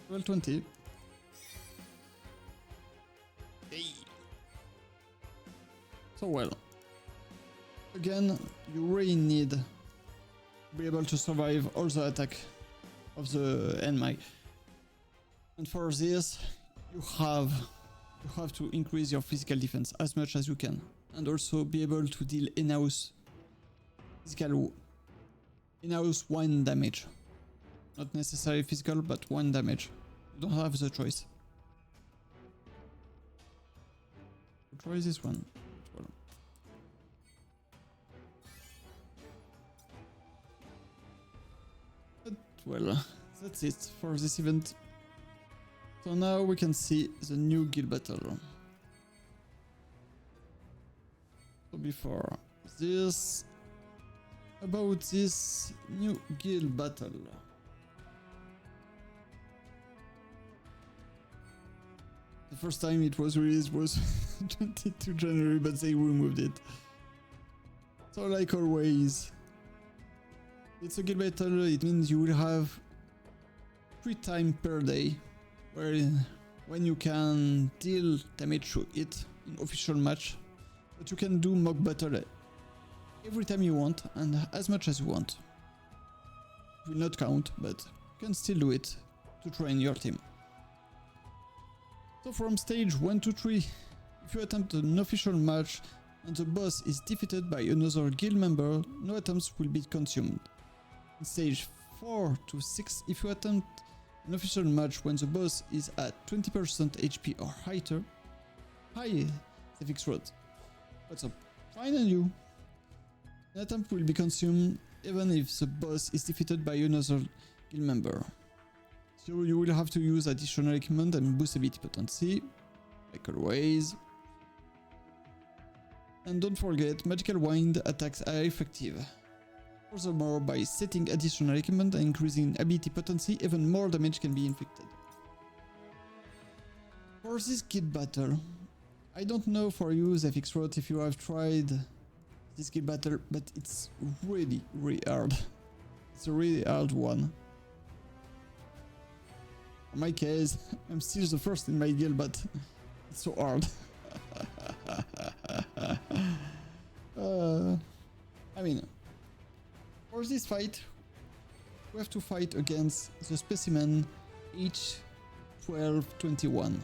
Level 20. Hey. So well. Again, you really need to be able to survive all the attack of the enemy. And for this, you have to increase your physical defense as much as you can, and also be able to deal in-house physical, in-house 1 damage. Not necessarily physical, but 1 damage. You don't have the choice. Try this one. But well, that's it for this event. So now we can see the new guild battle. before this, about this new guild battle. The first time it was released was 22 January, but they removed it. So like always, it's a guild battle. It means you will have free time per day, when you can deal damage to it in official match, but you can do mock battle every time you want and as much as you want. It will not count, but you can still do it to train your team. So from stage 1 to 3, if you attempt an official match and the boss is defeated by another guild member, no items will be consumed. In stage 4 to 6, if you attempt an official match when the boss is at 20% HP or higher, the fixed road. What's up? Fine and you? An attempt will be consumed even if the boss is defeated by another guild member. So you will have to use additional equipment and boost ability potency, like always. And don't forget, magical wind attacks are effective. Furthermore, by setting additional equipment and increasing ability potency, even more damage can be inflicted. For this guild battle, I don't know for you, the fixed road, if you have tried this guild battle, but it's really hard. It's a really hard one. In my case, I'm still the first in my guild, but it's so hard. I mean, for this fight, we have to fight against the specimen H1221.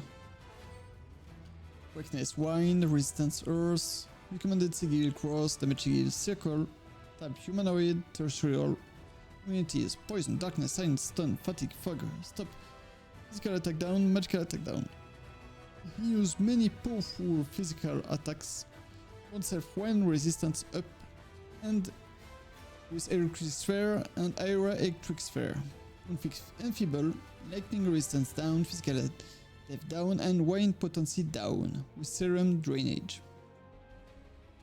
Weakness Wine, Resistance Earth, Recommended Sigil Cross, Damage Sigil Circle, Type Humanoid, Terrestrial, Immunities, Poison, Darkness, Silence, Stun, Fatigue, Fog, Stop, Physical Attack Down, Magical Attack Down. He used many powerful physical attacks, oneself when Resistance Up, and with Electric Sphere and Aera Electric Sphere. Enfeeble, Lightning Resistance down, Physical Def down, and Wind Potency down, with Serum Drainage.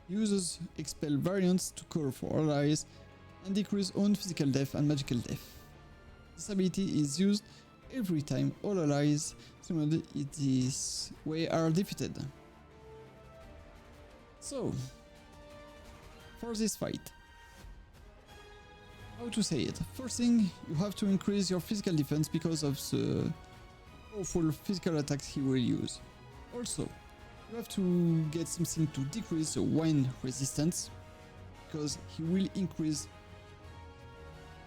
Uses Expel variants to call for allies and decrease own physical def and magical def. This ability is used every time all allies summoned in this way are defeated. So, for this fight, how to say it? First thing, you have to increase your physical defense because of the powerful physical attacks he will use. Also, you have to get something to decrease the wind resistance, because he will increase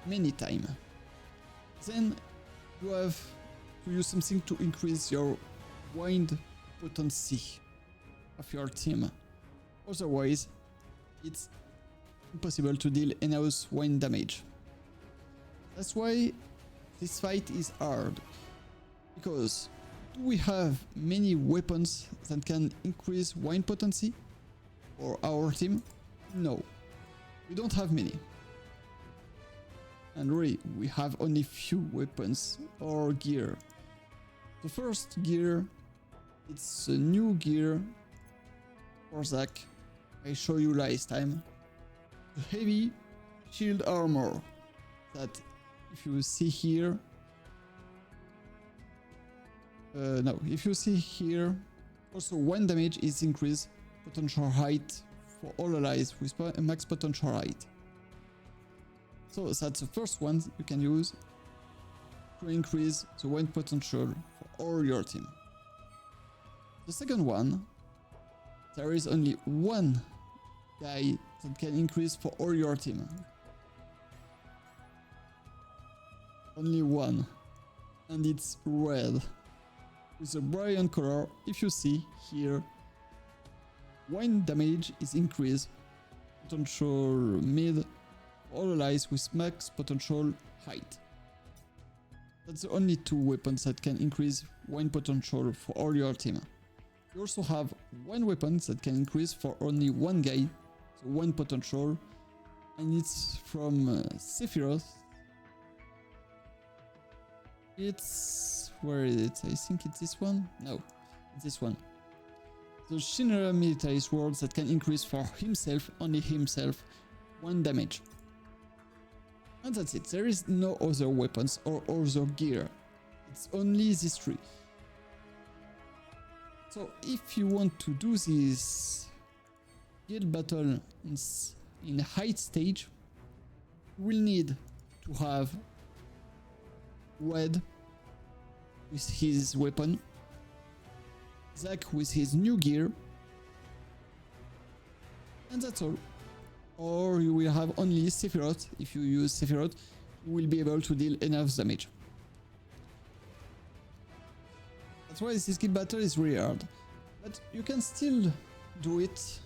many times. Then you have to use something to increase your wind potency of your team. Otherwise, it's impossible to deal enough wind damage. That's why this fight is hard, because do we have many weapons that can increase wind potency for our team? No, we don't have many. And really, we have only few weapons or gear. The first gear, it's a new gear for Zack I showed you last time. The heavy shield armor that if you see here, if you see here, also one damage is increased potential height for all allies with max potential height. So that's the first one you can use to increase the wind potential for all your team. The second one, there is only one guy that can increase for all your team. Only one. And it's red. With a bright color, if you see here, wind damage is increased, potential mid, all allies with max potential height. That's the only two weapons that can increase wind potential for all your team. You also have one weapon that can increase for only one guy, so one potential, and it's from Sephiroth. It's... where is it? I think it's this one? No, it's this one. the Shinra military swords that can increase for himself, only himself, 1 damage. And that's it. There is no other weapons or other gear. It's only these 3. So if you want to do this guild battle in high stage, you will need to have Red with his weapon, Zack with his new gear, and that's all. Or you will have only Sephiroth. If you use Sephiroth, you will be able to deal enough damage. That's why this guild battle is really hard. But you can still do it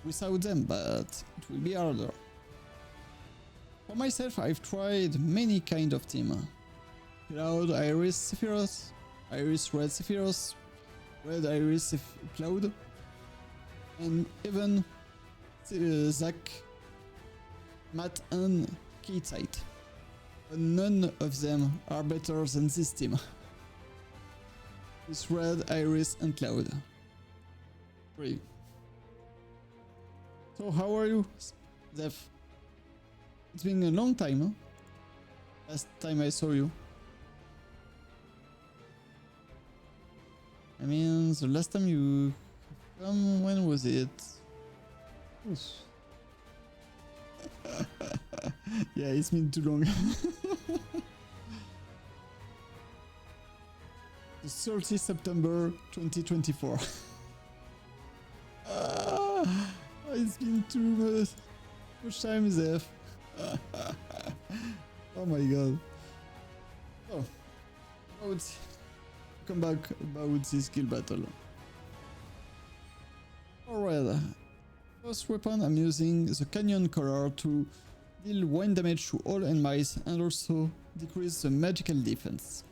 without them, but it will be harder. For myself, I've tried many kind of team. Cloud, Iris, Sephiroth, Iris, Red, Sephiroth, Red, Iris, Cloud, and even Zack, Matt, and Kate. But none of them are better than this team. With Red, Iris, and Cloud. 3. So how are you, Zeph? It's been a long time, huh? Last time I saw you. I mean, the last time you come, when was it? Yeah, it's been too long. The 30th September 2024. It's been too much time, Zeph. Oh my god. Oh, let's come back about this guild battle. Alright, first weapon I'm using the Canyon Collar to deal 1 damage to all enemies and also decrease the magical defense.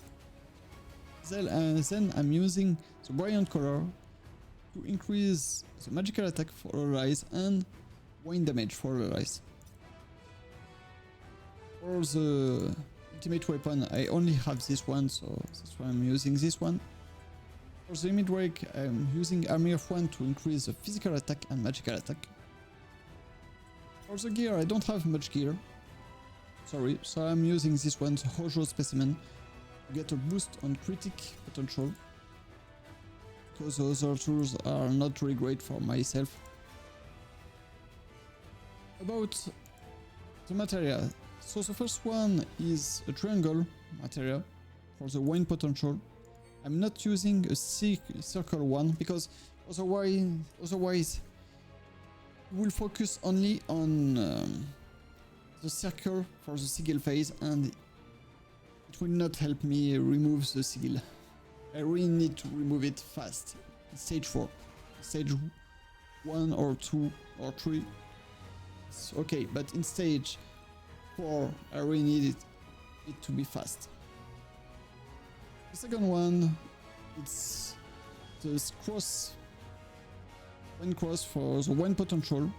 Then I'm using the Brilliant Collar to increase the magical attack for allies and 1 damage for allies. For the ultimate weapon, I only have this one, so that's why I'm using this one. For the mid-rank, I'm using Army of 1 to increase the physical attack and magical attack. For the gear, I don't have much gear. Sorry, so I'm using this one, the Hojo Specimen, to get a boost on critic potential. Because the other tools are not really great for myself. About the material. So the first one is a triangle material for the wine potential. I'm not using a circle one because otherwise we'll focus only on the circle for the sigil phase and it will not help me remove the sigil. I really need to remove it fast. Stage 4. Stage 1 or 2 or 3. It's okay, but in stage 4 I really need it to be fast. The second one, it's the cross. One cross for the one potential,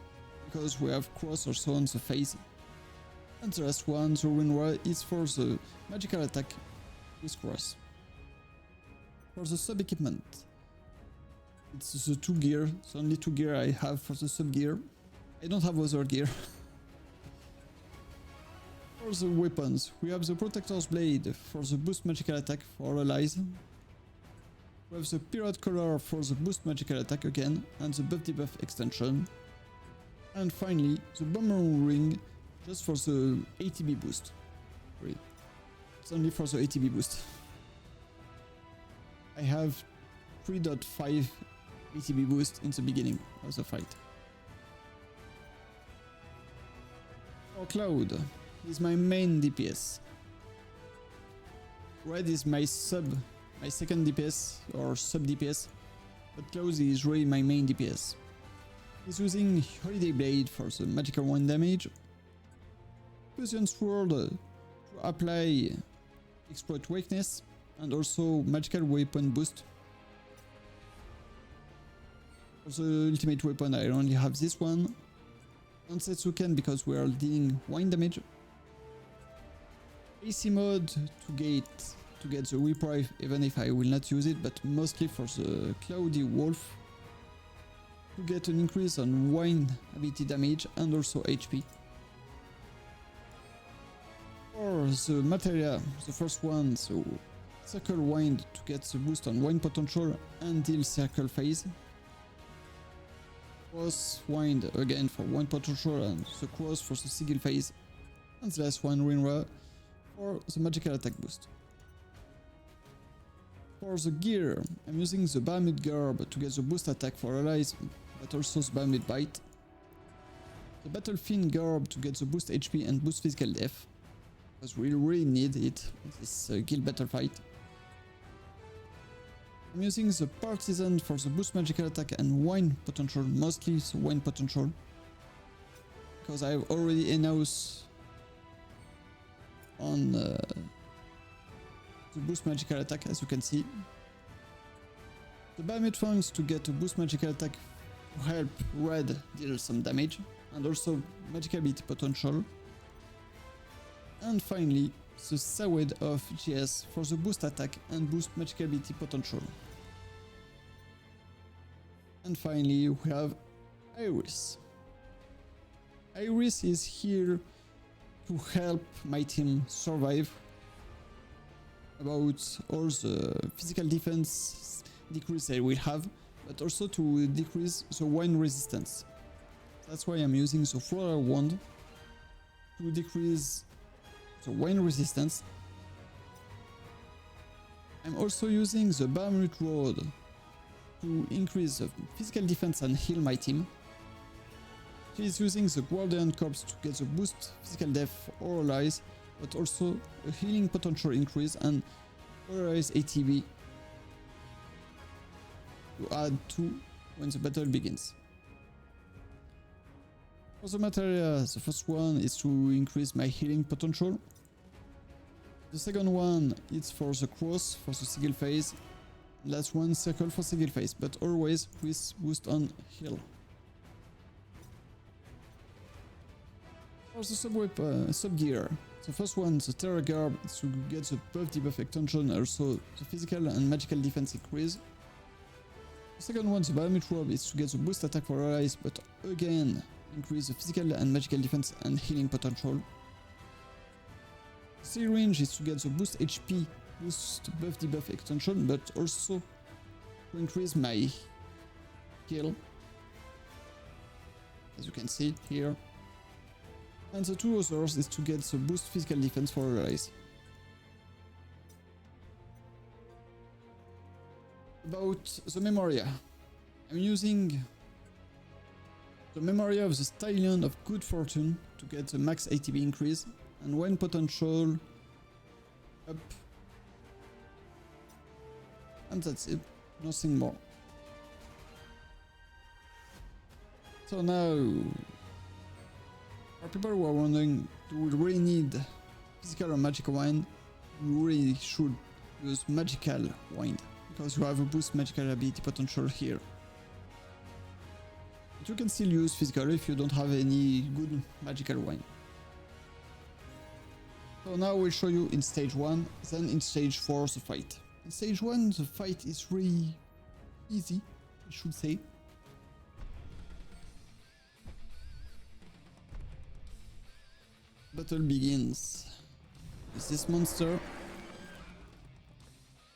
because we have cross also on the face. And the last one, the ruin wall, is for the magical attack with cross. For the sub equipment, it's the 2 gear, the only 2 gear I have for the sub gear. I don't have other gear. For the weapons, we have the Protector's Blade for the boost magical attack for allies. We have the Pirate Collar for the boost magical attack again, and the buff debuff extension. And finally, the Boomerang Ring just for the ATB boost. Wait, it's only for the ATB boost. I have 3.5 ATB boost in the beginning of the fight. For Cloud, is my main DPS. Red is my second DPS or sub DPS, but Cloud is really my main DPS. He's using Holiday Blade for the magical 1 damage, Fusion Sword to apply Exploit Weakness, and also magical weapon boost. For the ultimate weapon I only have this one, and Setsuken because we are dealing 1 damage. AC mode to to get the reprieve, even if I will not use it, but mostly for the Cloudy Wolf to get an increase on Wine ability damage and also HP. For the materia, the first one, so Circle Wind to get the boost on Wine potential and deal Circle phase. Cross Wind again for Wine potential and the Cross for the Sigil phase. And the last one, Rinra, for the magical attack boost. For the gear, I'm using the Bahamut Garb to get the boost attack for allies, but also the Bahamut Bite. The Battle Fiend Garb to get the boost HP and boost physical def, because we really need it in this guild battle fight. I'm using the Partisan for the boost magical attack and Wine potential, mostly the Wine potential, because I have already announced on the boost magical attack, as you can see. The Bahamut Fangs to get a boost magical attack to help Red deal some damage, and also magical ability potential. And finally, the Sawed of GS for the boost attack and boost magical ability potential. And finally, we have Iris. Iris is here to help my team survive about all the physical defense decrease they will have, but also to decrease the wine resistance. That's why I'm using the Floral Wand to decrease the wine resistance. I'm also using the Bahamut Rod to increase the physical defense and heal my team. She's using the Guardian Corpse to get the boost physical def for allies, but also a healing potential increase and allies ATB to add 2 when the battle begins. For the materia, the first one is to increase my healing potential. The second one is for the cross for the sigil phase. Last one, circle for sigil phase, but always with boost on heal. For the sub gear, the first one, the Terror Garb, is to get the buff debuff extension, also the physical and magical defense increase. The second one, the Bahamut Robe, is to get the boost attack for allies, but again increase the physical and magical defense and healing potential. The Seal Range is to get the boost HP, boost buff debuff extension, but also to increase my heal, as you can see here. And the two others is to get the boost physical defense for allies. About the Memoria, I'm using the Memoria of the Stallion of Good Fortune to get the max ATB increase and win potential up. And that's it, nothing more. So now, for people who are wondering, do we really need physical or magical wind? You really should use magical wind, because you have a boost magical ability potential here. But you can still use physical if you don't have any good magical wind. So now we'll show you in stage 1, then in stage 4 the fight. In stage 1 the fight is really easy, I should say. Battle begins with this monster.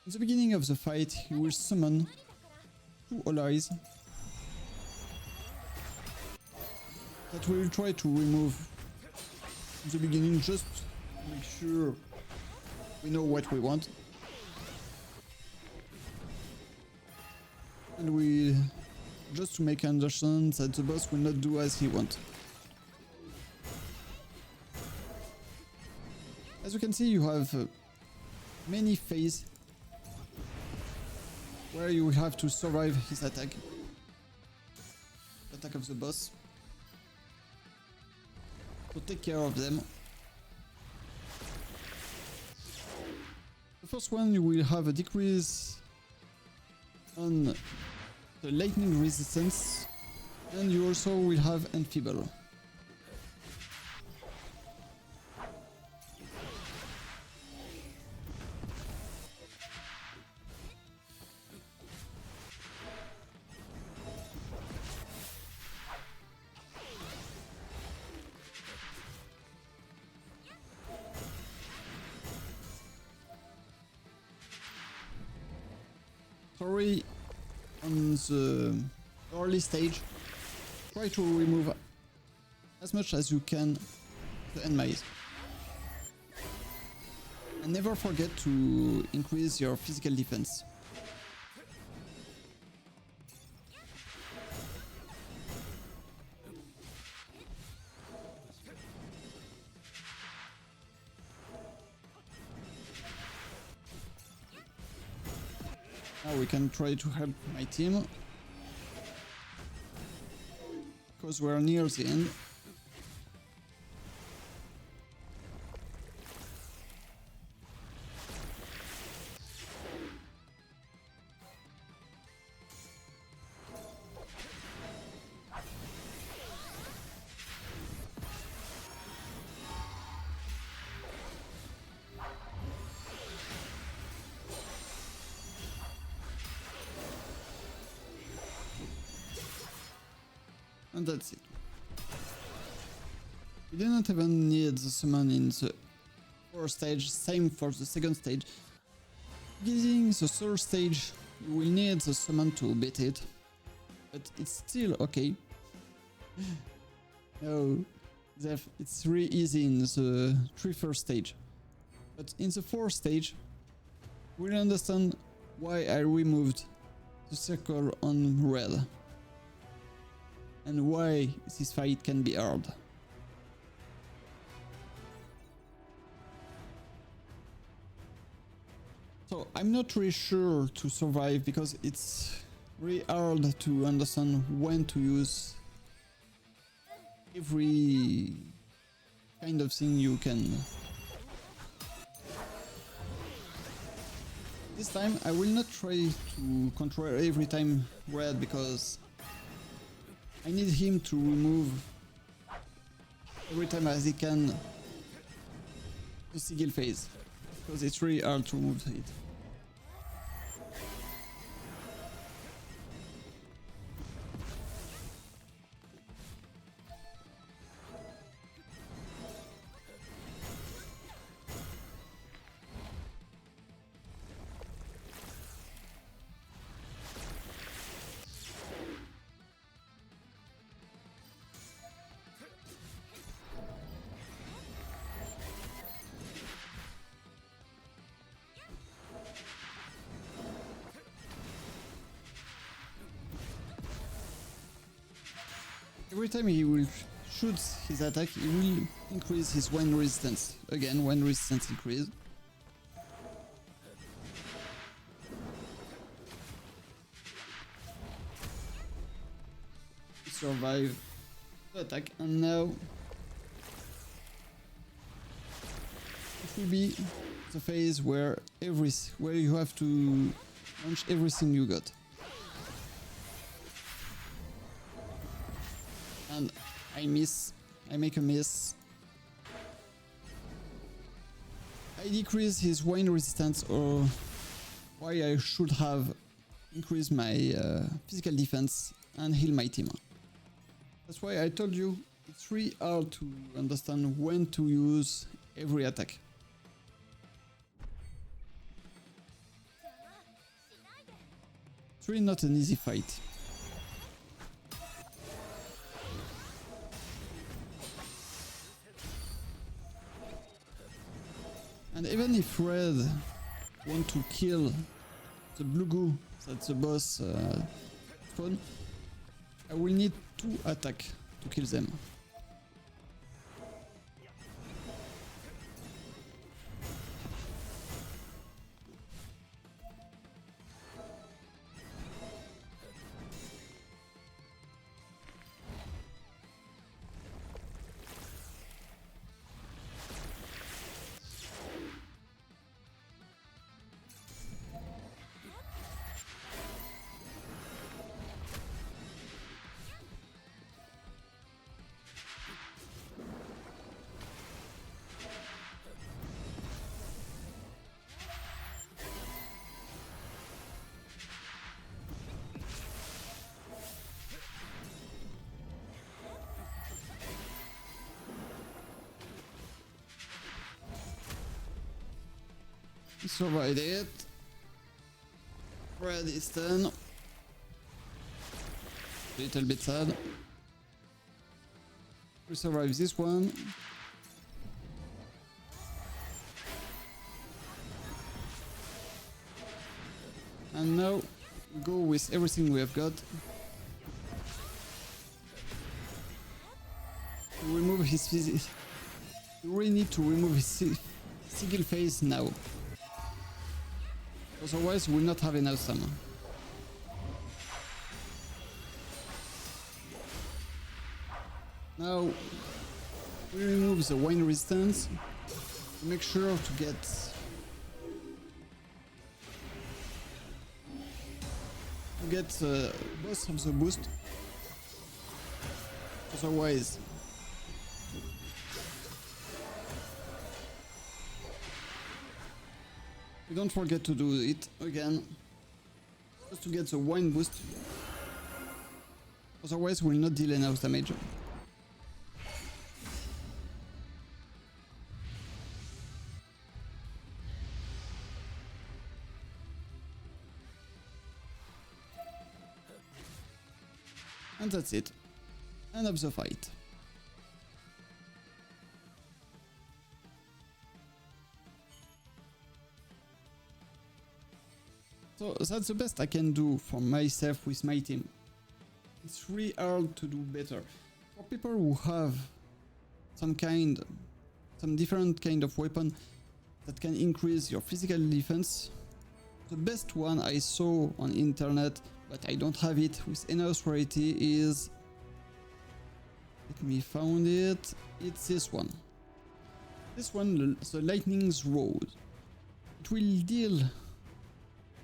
In the beginning of the fight, you will summon 2 allies that we will try to remove in the beginning, just to make sure we know what we want. And we just to make understand that the boss will not do as he wants. As you can see, you have many phases where you will have to survive his attack. Attack of the boss. So take care of them. The first one, you will have a decrease on the lightning resistance, and you also will have enfeeble. Sorry, on the early stage, try to remove as much as you can the end maze. And never forget to increase your physical defense. Now we can try to help my team, because we're near the end. And that's it. We didn't even need the summon in the first stage, same for the second stage. Getting the third stage, you will need the summon to beat it, but it's still okay. No, it's really easy in the first stage, but in the fourth stage, we'll understand why I removed the circle on red. And why this fight can be hard. So I'm not really sure to survive because it's really hard to understand when to use every kind of thing you can. This time I will not try to control every time red because I need him to remove every time as he can the sigil phase, because it's really hard to remove it. Every time he will shoot his attack, he will increase his wind resistance. Again, wind resistance increase. He survived the attack, and now it will be the phase where you have to launch everything you got. And I make a miss. I decrease his wind resistance, or why I should have increased my physical defense and heal my team. That's why I told you it's really hard to understand when to use every attack. It's really not an easy fight. And even if red want to kill the blue goo that's the boss spawn, I will need 2 attacks to kill them. He survived it. Red is 10. Little bit sad. We survive this one. And now go with everything we have got. To remove his physics. We really need to remove his sigil phase now. Otherwise we will not have enough summon. Now we remove the wine resistance to make sure to get both of the boost. Otherwise we don't forget to do it again just to get the wine boost. Otherwise we will not deal enough damage. And that's it. End of the fight. So that's the best I can do for myself with my team. It's really hard to do better. For people who have some different kind of weapon that can increase your physical defense, the best one I saw on internet, but I don't have it with enough rarity, is, let me find it, it's this one. This one, the Lightning's Rod. It will deal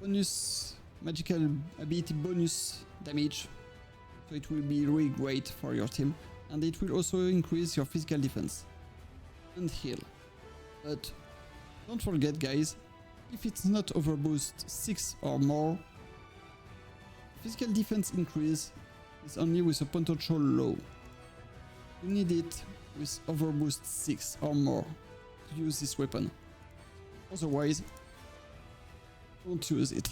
bonus magical ability bonus damage, so it will be really great for your team, and it will also increase your physical defense and heal. But don't forget guys, if it's not overboost 6 or more, physical defense increase is only with a potential low. You need it with overboost 6 or more to use this weapon. Otherwise, don't use it.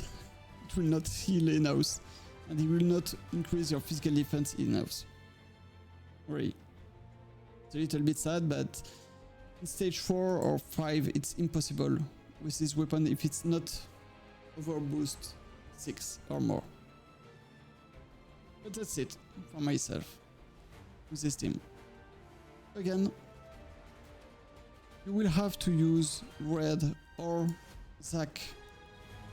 It will not heal enough, and it will not increase your physical defense enough. Really. It's a little bit sad, but in stage 4 or 5 it's impossible with this weapon if it's not overboost 6 or more. But that's it for myself with this team. Again, you will have to use red or Zac,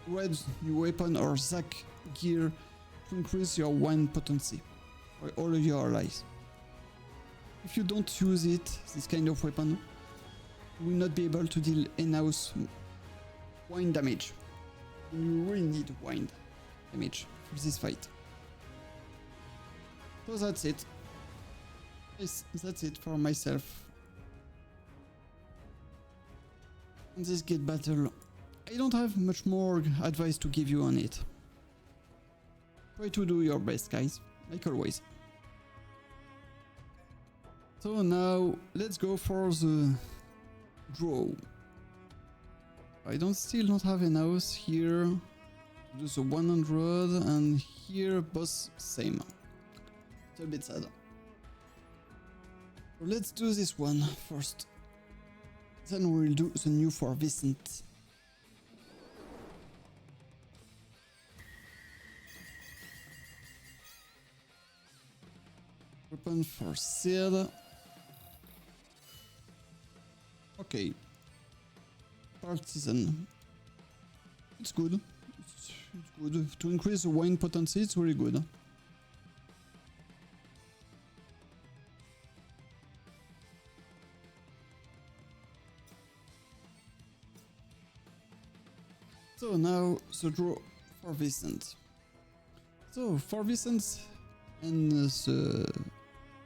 red new weapon or Zac gear to increase your wine potency for all of your allies. If you don't use it, this kind of weapon, you will not be able to deal enough wine damage. You really need wine damage for this fight. So that's it. Yes, that's it for myself. On this gate battle, I don't have much more advice to give you on it. Try to do your best, guys, like always. So now, let's go for the draw. I still don't have enough here to do the 100, and here both same. It's a bit sad. So let's do this one first. Then we'll do the new for VII. Weapon for Seed. Okay. Partisan. It's good. It's good. To increase the wine potency, it's really good. So now the draw for VII. So for VII and the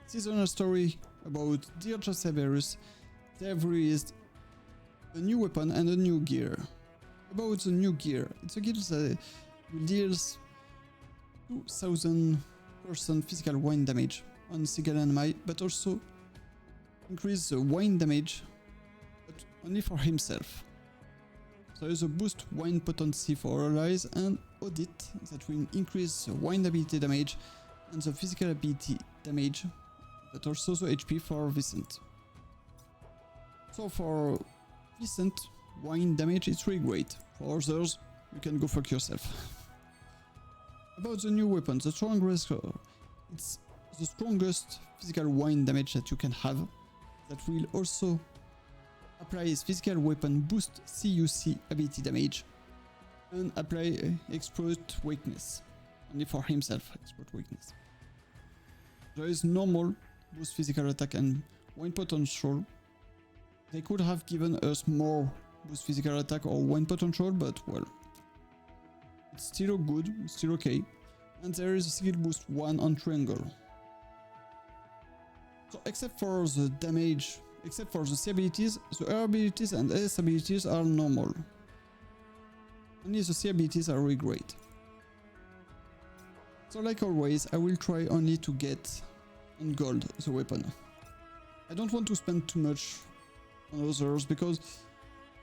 seasonal story about Dear Joseverus, they have released a new weapon and a new gear. About the new gear, it's a gear that deals 2000% physical wine damage on single enemy, but also increase the wine damage, but only for himself. There is a boost wine potency for allies and audit that will increase the wine ability damage and the physical ability damage, but also the HP for Vicent. So for Vicent, wine damage is really great. For others, you can go fuck yourself. About the new weapon, the strongest, it's the strongest physical wine damage that you can have. That will also apply his physical weapon boost CUC ability damage and apply exploit weakness. Only for himself, exploit weakness. There is normal boost physical attack and wine potential. They could have given us more boost physical attack or wine potential, but well, it's still good, it's still okay. And there is a skill boost 1 on triangle. So except for the damage, except for the C abilities, the R abilities and S abilities are normal. Only the C abilities are really great. So like always, I will try only to get on gold the weapon. I don't want to spend too much on others because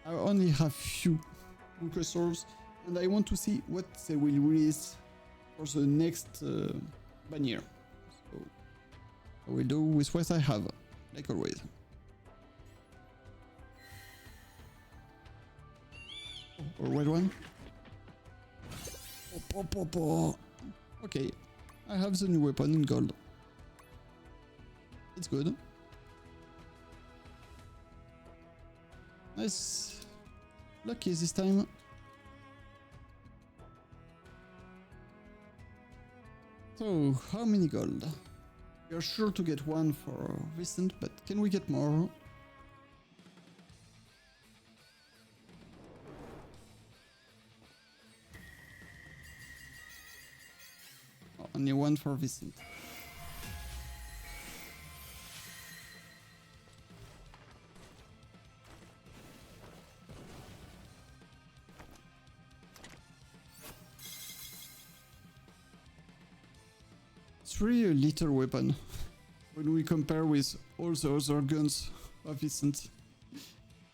I only have few resources and I want to see what they will release for the next banner. So I will do with what I have, like always. Oh, a red one. Okay, I have the new weapon in gold. It's good. Nice. Lucky this time. So, how many gold? You're sure to get one for Vicent, but can we get more? Oh, only one for Vicent. It's really a little weapon when we compare with all the other guns of Vicent.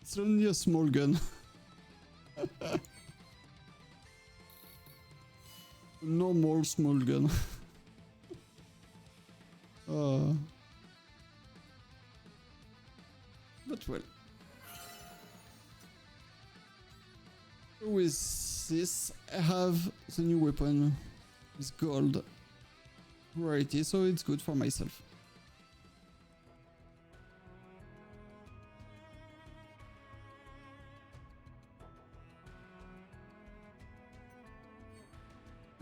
It's only a small gun. A normal small gun. But well. With this, I have the new weapon with gold rarity, so it's good for myself.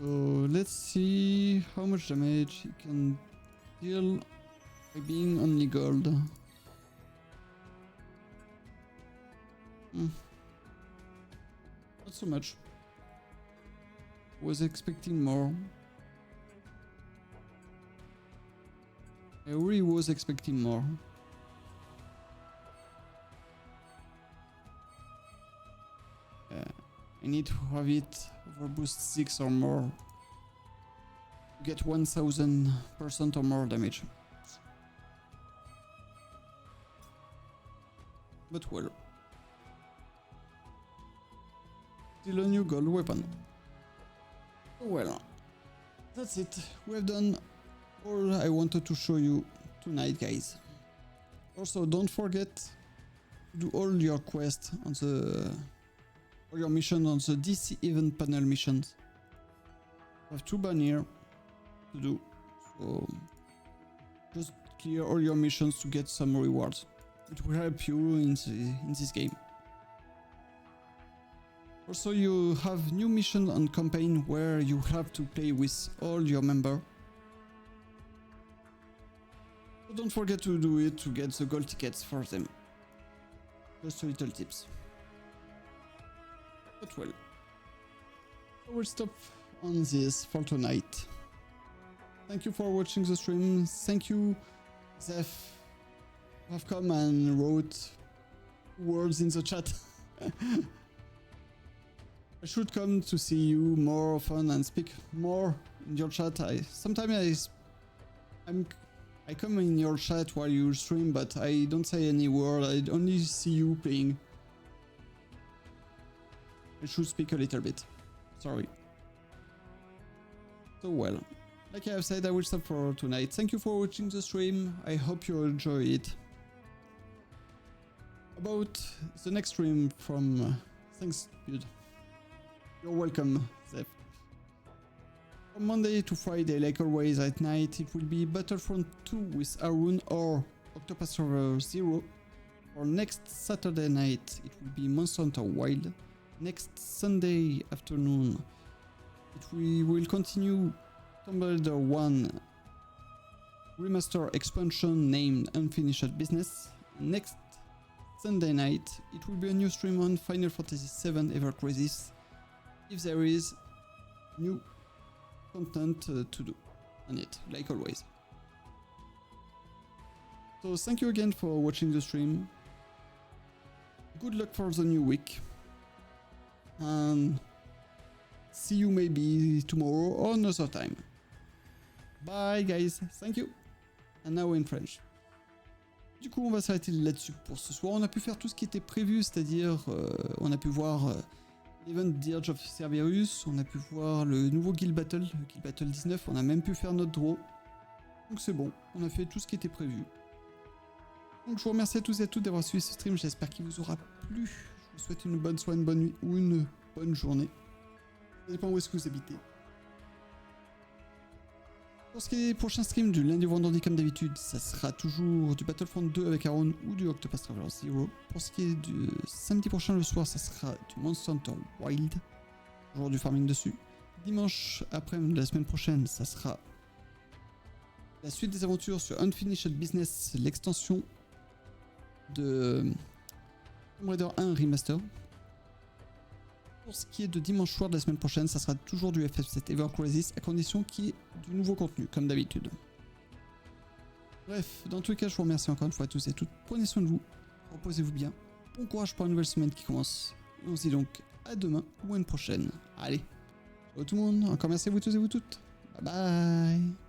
So let's see how much damage he can deal by being only gold. Not so much. Was expecting more. I really was expecting more. I need to have it over boost 6 or more to get 1000% or more damage. But well. Still a new gold weapon. Well, that's it. We have done all I wanted to show you tonight, guys. Also, don't forget to do all your quests on the all your missions on the DC event panel missions. I have 2 banners to do, so just clear all your missions to get some rewards. It will help you in this game. Also, you have new mission on campaign where you have to play with all your members. So don't forget to do it to get the gold tickets for them. Just a little tips. But well, I will stop on this for tonight. Thank you for watching the stream. Thank you, Zeph, who have come and wrote words in the chat. I should come to see you more often and speak more in your chat. Sometimes I come in your chat while you stream, but I don't say any word. I only see you playing. I should speak a little bit. Sorry. So well, like I have said, I will stop for tonight. Thank you for watching the stream. I hope you enjoy it. About the next stream from... thanks, dude. You're welcome, Zeph. From Monday to Friday, like always at night, it will be Battlefront 2 with Arun or Octopus Traveler 0. For next Saturday night, it will be Monster Hunter Wild. Next Sunday afternoon, we will continue Tomb Raider 1 Remaster expansion named Unfinished Business. Next Sunday night, it will be a new stream on Final Fantasy VII Ever Crisis, if there is new content to do on it, like always. So thank you again for watching the stream. Good luck for the new week. And see you maybe tomorrow or another time. Bye guys, thank you. And now in French. Du coup, on va s'arrêter là-dessus pour ce soir. On a pu faire tout ce qui était prévu, c'est-à-dire on a pu voir l'event Dirge of Cerberus, on a pu voir le nouveau Guild Battle, le Guild Battle 19, on a même pu faire notre draw. Donc c'est bon, on a fait tout ce qui était prévu. Donc je vous remercie à tous et à toutes d'avoir suivi ce stream, j'espère qu'il vous aura plu. Je vous souhaite une bonne soirée, une bonne nuit ou une bonne journée. Ça dépend où est-ce que vous habitez. Pour ce qui est des prochains streams du lundi au vendredi comme d'habitude, ça sera toujours du Battlefront 2 avec Aaron ou du Octopus Traveler 0. Pour ce qui est du samedi prochain le soir, ça sera du Monster Hunter Wild. Toujours du farming dessus. Dimanche après de la semaine prochaine, ça sera la suite des aventures sur Unfinished Business, l'extension de Tomb Raider 1 Remaster. Pour ce qui est de dimanche soir de la semaine prochaine, ça sera toujours du FF7 Ever Crisis, à condition qu'il y ait du nouveau contenu, comme d'habitude. Bref, dans tous les cas, je vous remercie encore une fois à tous et à toutes. Prenez soin de vous, reposez-vous bien. Bon courage pour une nouvelle semaine qui commence. Et on se dit donc à demain ou à une prochaine. Allez, ciao tout le monde, encore merci à vous tous et vous toutes. Bye bye.